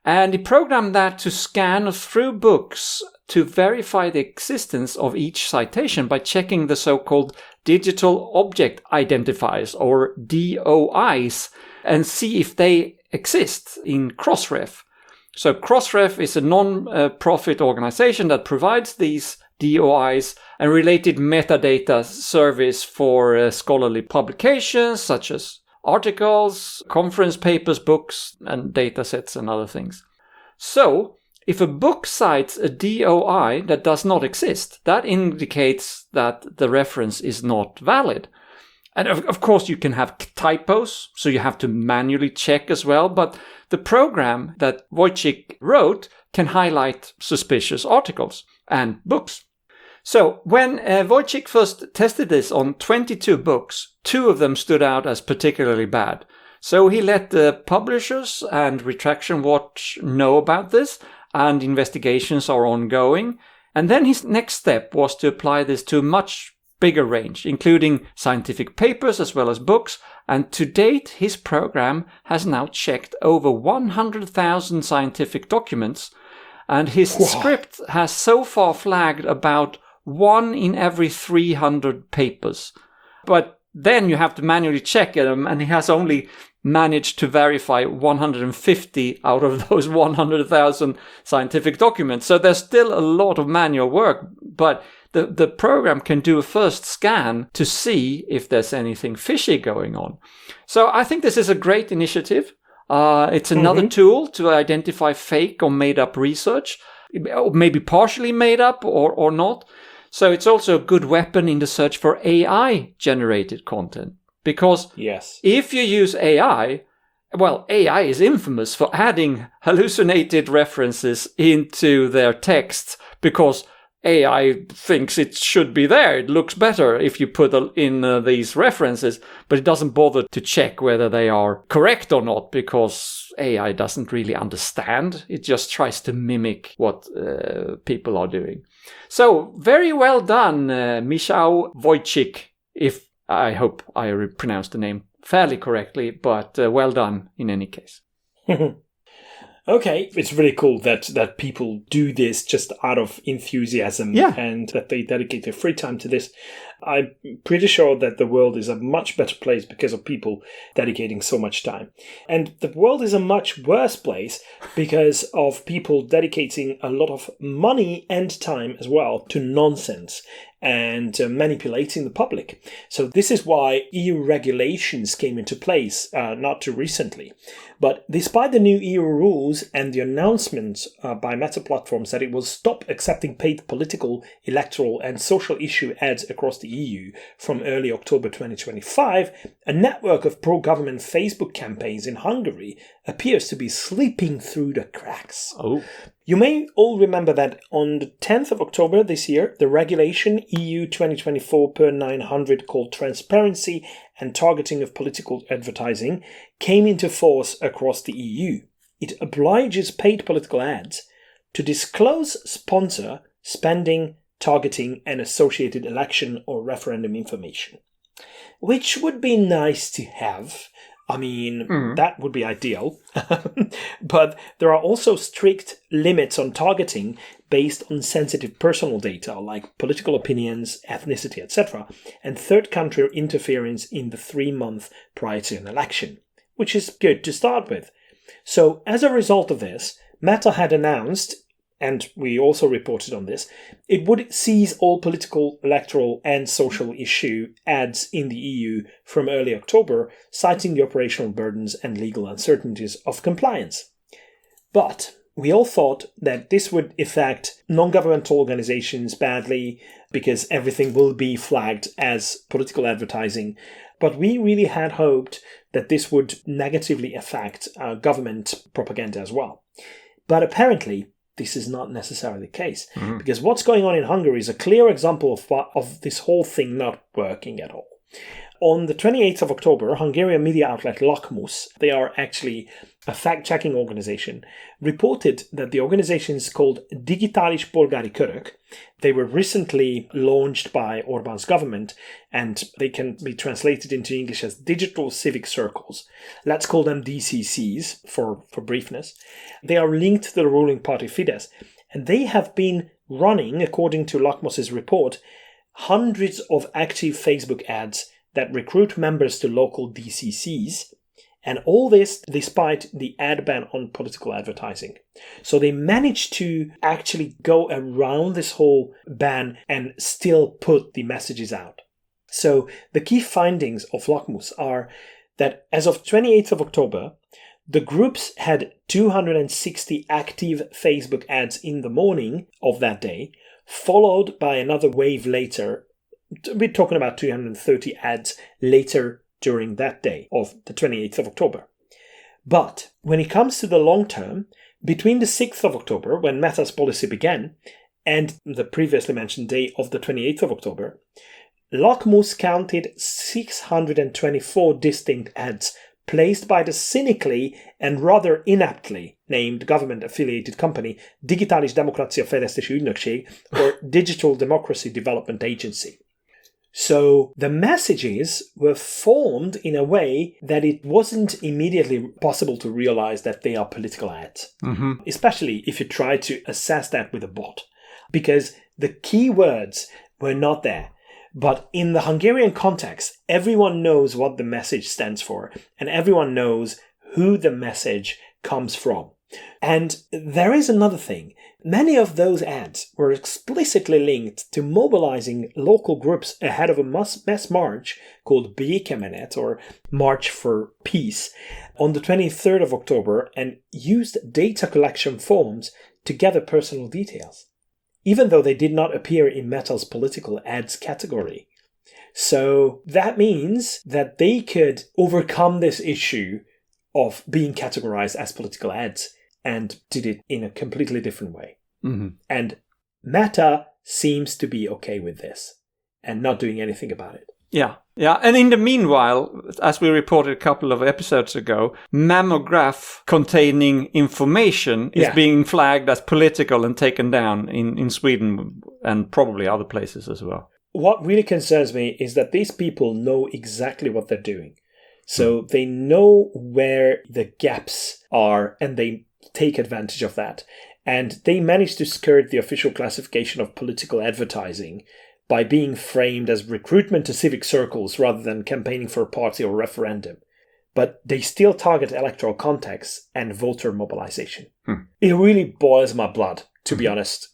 And he programmed that to scan through books to verify the existence of each citation by checking the so-called digital object identifiers, or DOIs, and see if they exist in Crossref. So Crossref is a non-profit organization that provides these DOIs and related metadata service for scholarly publications such as articles, conference papers, books, and datasets and other things. So, if a book cites a DOI that does not exist, that indicates that the reference is not valid. And of course you can have typos, so you have to manually check as well, but the program that Wojcik wrote can highlight suspicious articles and books. So when Wojcik first tested this on 22 books, 2 of them stood out as particularly bad. So he let the publishers and Retraction Watch know about this, and investigations are ongoing. And then his next step was to apply this to a much bigger range, including scientific papers as well as books. And to date, his program has now checked over 100,000 scientific documents. And his script has so far flagged about 1 in every 300 papers. But then you have to manually check them, and he has only managed to verify 150 out of those 100,000 scientific documents. So there's still a lot of manual work, but the program can do a first scan to see if there's anything fishy going on. So I think this is a great initiative. It's another tool to identify fake or made up research, maybe partially made up or not. So it's also a good weapon in the search for AI-generated content. Because if you use AI, well, AI is infamous for adding hallucinated references into their text because AI thinks it should be there. It looks better if you put in these references, but it doesn't bother to check whether they are correct or not because AI doesn't really understand. It just tries to mimic what people are doing. So very well done, Michał Wojcik, if I hope I pronounced the name fairly correctly, but well done in any case. Okay, it's really cool that people do this just out of enthusiasm and that they dedicate their free time to this. I'm pretty sure that the world is a much better place because of people dedicating so much time. And the world is a much worse place because of people dedicating a lot of money and time as well to nonsense and manipulating the public. So this is why EU regulations came into place not too recently. But despite the new EU rules and the announcements by Meta platforms that it will stop accepting paid political, electoral and social issue ads across the EU from early October 2025, a network of pro-government Facebook campaigns in Hungary appears to be slipping through the cracks. Oh. You may all remember that on the 10th of October this year, the regulation EU 2024/900 called Transparency and Targeting of Political Advertising came into force across the EU. It obliges paid political ads to disclose sponsor, spending, targeting and associated election or referendum information, which would be nice to have. I mean, that would be ideal. But there are also strict limits on targeting based on sensitive personal data like political opinions, ethnicity, etc., and third country interference in the 3 months prior to an election, which is good to start with. So as a result of this, Meta had announced, and we also reported on this, it would cease all political, electoral and social issue ads in the EU from early October, citing the operational burdens and legal uncertainties of compliance. But we all thought that this would affect non-governmental organizations badly because everything will be flagged as political advertising. But we really had hoped that this would negatively affect government propaganda as well. But apparently, this is not necessarily the case, because what's going on in Hungary is a clear example of this whole thing not working at all. On the 28th of October, Hungarian media outlet Lakmus, they are actually a fact-checking organization, reported that the organization is called Digitális Polgári Körök. They were recently launched by Orbán's government, and they can be translated into English as Digital Civic Circles. Let's call them DCCs for briefness. They are linked to the ruling party Fidesz, and they have been running, according to Lakmus's report, hundreds of active Facebook ads that recruit members to local DCCs, and all this despite the ad ban on political advertising. So they managed to actually go around this whole ban and still put the messages out. So the key findings of Lakmus are that as of 28th of October, the groups had 260 active Facebook ads in the morning of that day, followed by another wave later. We're talking about 230 ads later during that day of the 28th of October. But when it comes to the long term, between the 6th of October, when Meta's policy began, and the previously mentioned day of the 28th of October, Lakmus counted 624 distinct ads placed by the cynically and rather inaptly named government-affiliated company Digitális Demokrácia Fejlesztési Ügynökség, or Digital Democracy Development Agency. So the messages were formed in a way that it wasn't immediately possible to realize that they are political ads, especially if you try to assess that with a bot, because the keywords were not there. But in the Hungarian context, everyone knows what the message stands for, and everyone knows who the message comes from. And there is another thing. Many of those ads were explicitly linked to mobilizing local groups ahead of a mass march called Békemenet, or March for Peace, on the 23rd of October, and used data collection forms to gather personal details. even though they did not appear in Meta's political ads category. So that means that they could overcome this issue of being categorized as political ads and did it in a completely different way. Mm-hmm. And Meta seems to be okay with this and not doing anything about it. Yeah. And in the meanwhile, as we reported a couple of episodes ago, mammograph containing information is being flagged as political and taken down in Sweden and probably other places as well. What really concerns me is that these people know exactly what they're doing. So they know where the gaps are and they take advantage of that. And they manage to skirt the official classification of political advertising by being framed as recruitment to civic circles rather than campaigning for a party or referendum. But they still target electoral contexts and voter mobilization. It really boils my blood, to be honest.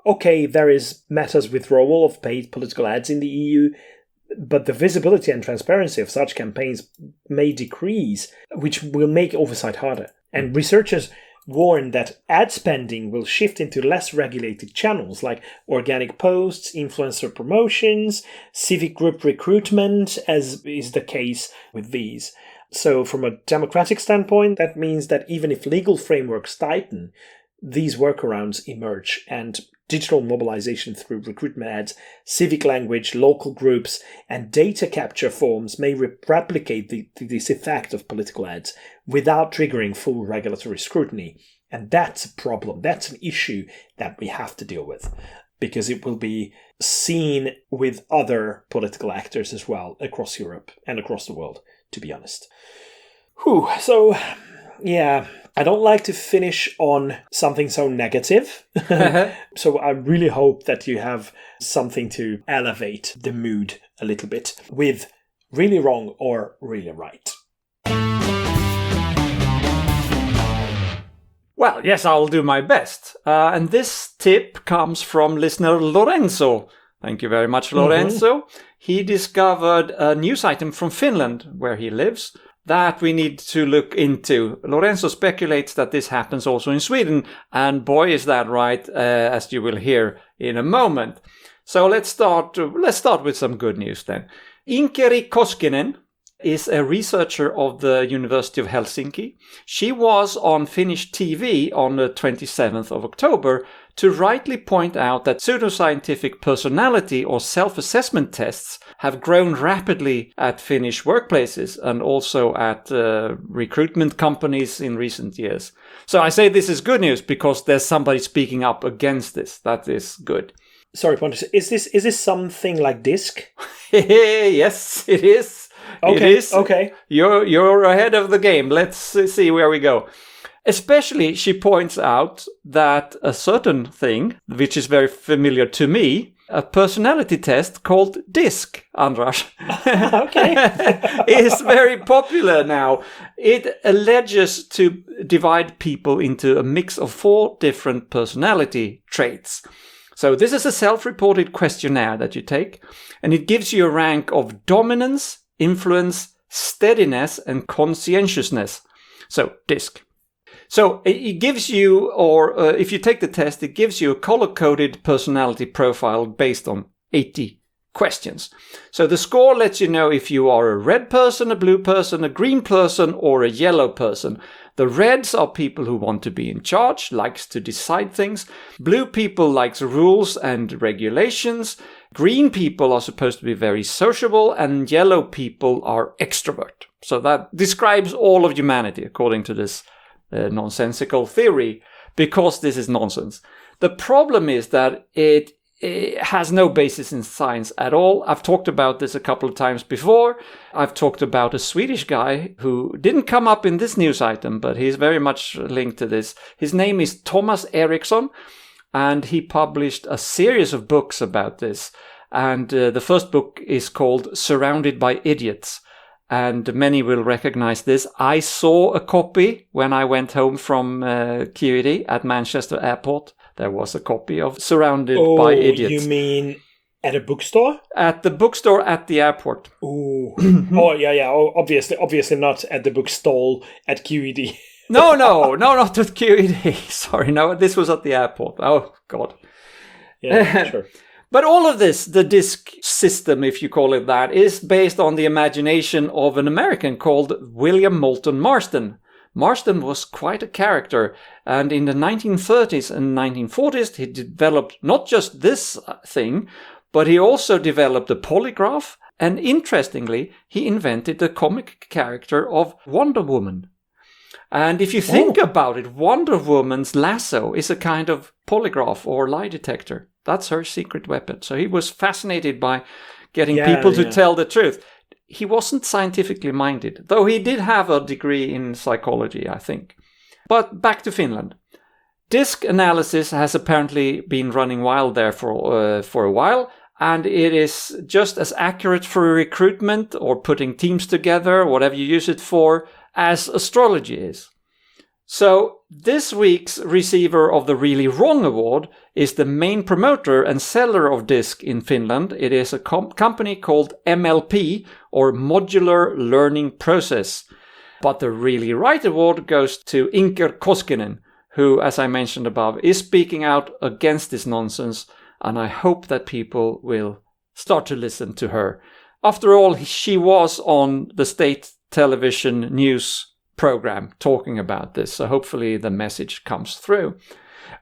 Okay, there is Meta's withdrawal of paid political ads in the EU, but the visibility and transparency of such campaigns may decrease, which will make oversight harder. And researchers warn that ad spending will shift into less regulated channels like organic posts, influencer promotions, civic group recruitment, as is the case with these. So from a democratic standpoint, that means that even if legal frameworks tighten, these workarounds emerge, and digital mobilization through recruitment ads, civic language, local groups, and data capture forms may replicate this effect of political ads without triggering full regulatory scrutiny. And that's a problem. That's an issue that we have to deal with, because it will be seen with other political actors as well across Europe and across the world, to be honest. So, yeah, I don't like to finish on something so negative. So I really hope that you have something to elevate the mood a little bit with really wrong or really right. Well, yes, I'll do my best. And this tip comes from listener Lorenzo. Thank you very much, Lorenzo. Mm-hmm. He discovered a news item from Finland, where he lives, that we need to look into. Lorenzo speculates that this happens also in Sweden, and boy, is that right, as you will hear in a moment. So let's start with some good news then. Inkeri Koskinen is a researcher of the University of Helsinki. She was on Finnish TV on the 27th of October to rightly point out that pseudoscientific personality or self-assessment tests have grown rapidly at Finnish workplaces and also at recruitment companies in recent years. So I say this is good news because there's somebody speaking up against this. That is good. Sorry, Pontus, is this something like DISC? Yes, it is. Okay, it is. Okay. You're ahead of the game. Let's see where we go. Especially, she points out that a certain thing, which is very familiar to me, a personality test called DISC, Andras, is very popular now. It alleges to divide people into a mix of 4 different personality traits. So this is a self-reported questionnaire that you take, and it gives you a rank of dominance, influence, steadiness, and conscientiousness. So, DISC. So, it gives you, or if you take the test, it gives you a color-coded personality profile based on 80 questions. So, the score lets you know if you are a red person, a blue person, a green person, or a yellow person. The reds are people who want to be in charge, likes to decide things. Blue people likes rules and regulations. Green people are supposed to be very sociable, and yellow people are extrovert. So that describes all of humanity, according to this nonsensical theory, because this is nonsense. The problem is that it has no basis in science at all. I've talked about this a couple of times before. I've talked about a Swedish guy who didn't come up in this news item, but he's very much linked to this. His name is Thomas Eriksson, and he published a series of books about this. And the first book is called Surrounded by Idiots. And many will recognize this. I saw a copy when I went home from QED at Manchester Airport. There was a copy of Surrounded by Idiots. You mean at a bookstore? At the bookstore at the airport. Oh, yeah. Oh, obviously not at the bookstall at QED. No, not with QED. Sorry, no, this was at the airport. Oh, God. Yeah, sure. But all of this, the disk system, if you call it that, is based on the imagination of an American called William Moulton Marston. Marston was quite a character, and in the 1930s and 1940s, he developed not just this thing, but he also developed a polygraph, and interestingly, he invented the comic character of Wonder Woman. And if you think about it, Wonder Woman's lasso is a kind of polygraph or lie detector. That's her secret weapon. So he was fascinated by getting people to tell the truth. He wasn't scientifically minded, though he did have a degree in psychology, I think. But back to Finland. Disk analysis has apparently been running wild there for a while, and it is just as accurate for recruitment or putting teams together, whatever you use it for, as astrology is. So this week's receiver of the Really Wrong Award is the main promoter and seller of Disk in Finland. It is a company called MLP, or Modular Learning Process. But the Really Right Award goes to Inkeri Koskinen, who, as I mentioned above, is speaking out against this nonsense, and I hope that people will start to listen to her. After all, she was on the state television news program talking about this, so hopefully the message comes through.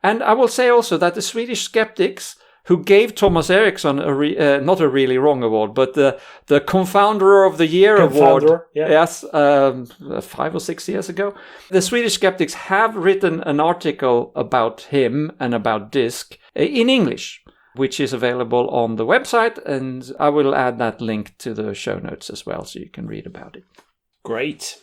And I will say also that the Swedish skeptics who gave Thomas Eriksson not a Really Wrong Award, but the Confounder of the Year award, yes, 5 or 6 years ago, the Swedish skeptics have written an article about him and about Disk in English, which is available on the website, and I will add that link to the show notes as well, so you can read about it. Great.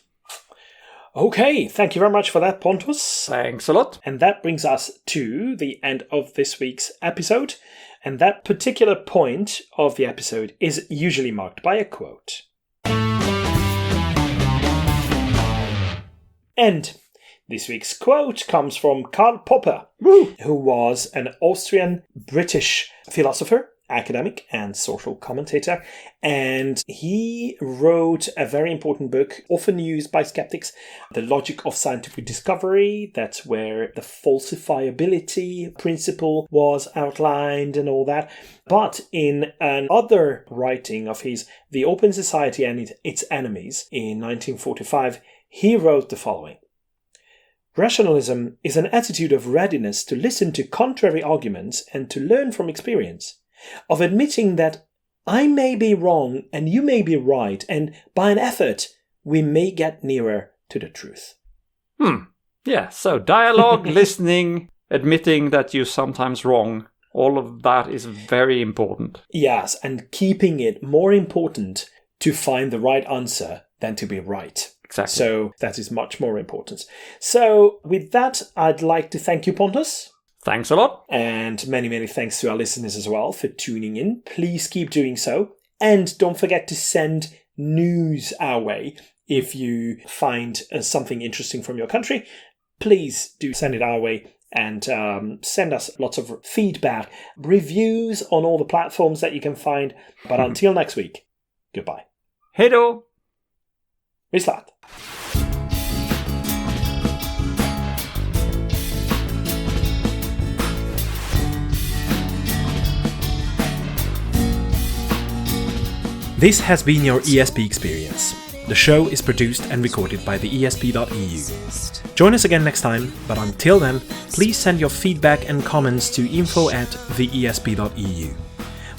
Okay, thank you very much for that, Pontus. Thanks a lot. And that brings us to the end of this week's episode. And that particular point of the episode is usually marked by a quote. And this week's quote comes from Karl Popper, who was an Austrian-British philosopher, academic and social commentator, and he wrote a very important book, often used by skeptics, The Logic of Scientific Discovery. That's where the falsifiability principle was outlined and all that. But in another writing of his, The Open Society and Its Enemies, in 1945, he wrote the following. Rationalism is an attitude of readiness to listen to contrary arguments and to learn from experience, of admitting that I may be wrong and you may be right, and by an effort we may get nearer to the truth. Yeah, so dialogue, listening, admitting that you're sometimes wrong, all of that is very important. Yes, and keeping it more important to find the right answer than to be right. Exactly. So that is much more important. So with that, I'd like to thank you, Pontus. Thanks a lot. And many, many thanks to our listeners as well for tuning in. Please keep doing so. And don't forget to send news our way. If you find something interesting from your country, please do send it our way and send us lots of feedback, reviews on all the platforms that you can find. But until next week, goodbye. Hej då! Vislat! This has been your ESP experience. The show is produced and recorded by TheESP.eu. Join us again next time, but until then, please send your feedback and comments to info@TheESP.eu.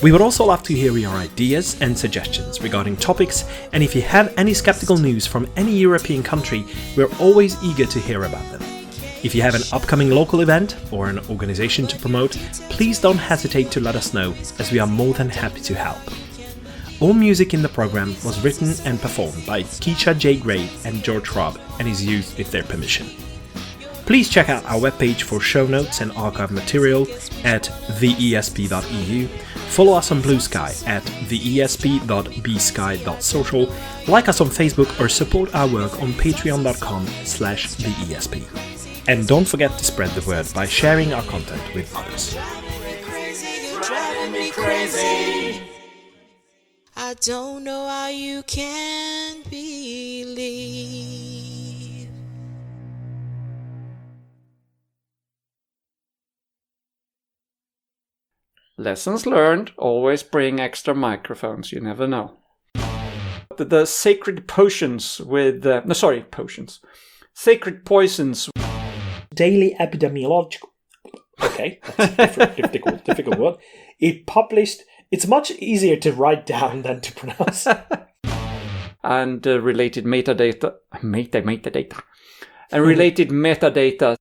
We would also love to hear your ideas and suggestions regarding topics, and if you have any skeptical news from any European country, we're always eager to hear about them. If you have an upcoming local event or an organization to promote, please don't hesitate to let us know, as we are more than happy to help. All music in the program was written and performed by Keisha J. Gray and George Robb and is used with their permission. Please check out our webpage for show notes and archive material at theesp.eu. Follow us on Blue Sky at theesp.bsky.social, like us on Facebook or support our work on patreon.com/theesp. And don't forget to spread the word by sharing our content with others. I don't know how you can believe lessons learned, always bring extra microphones, you never know. The sacred potions with... Sacred poisons. Daily epidemiological... Okay, that's a difficult word. It published... It's much easier to write down than to pronounce. And related metadata. And related metadata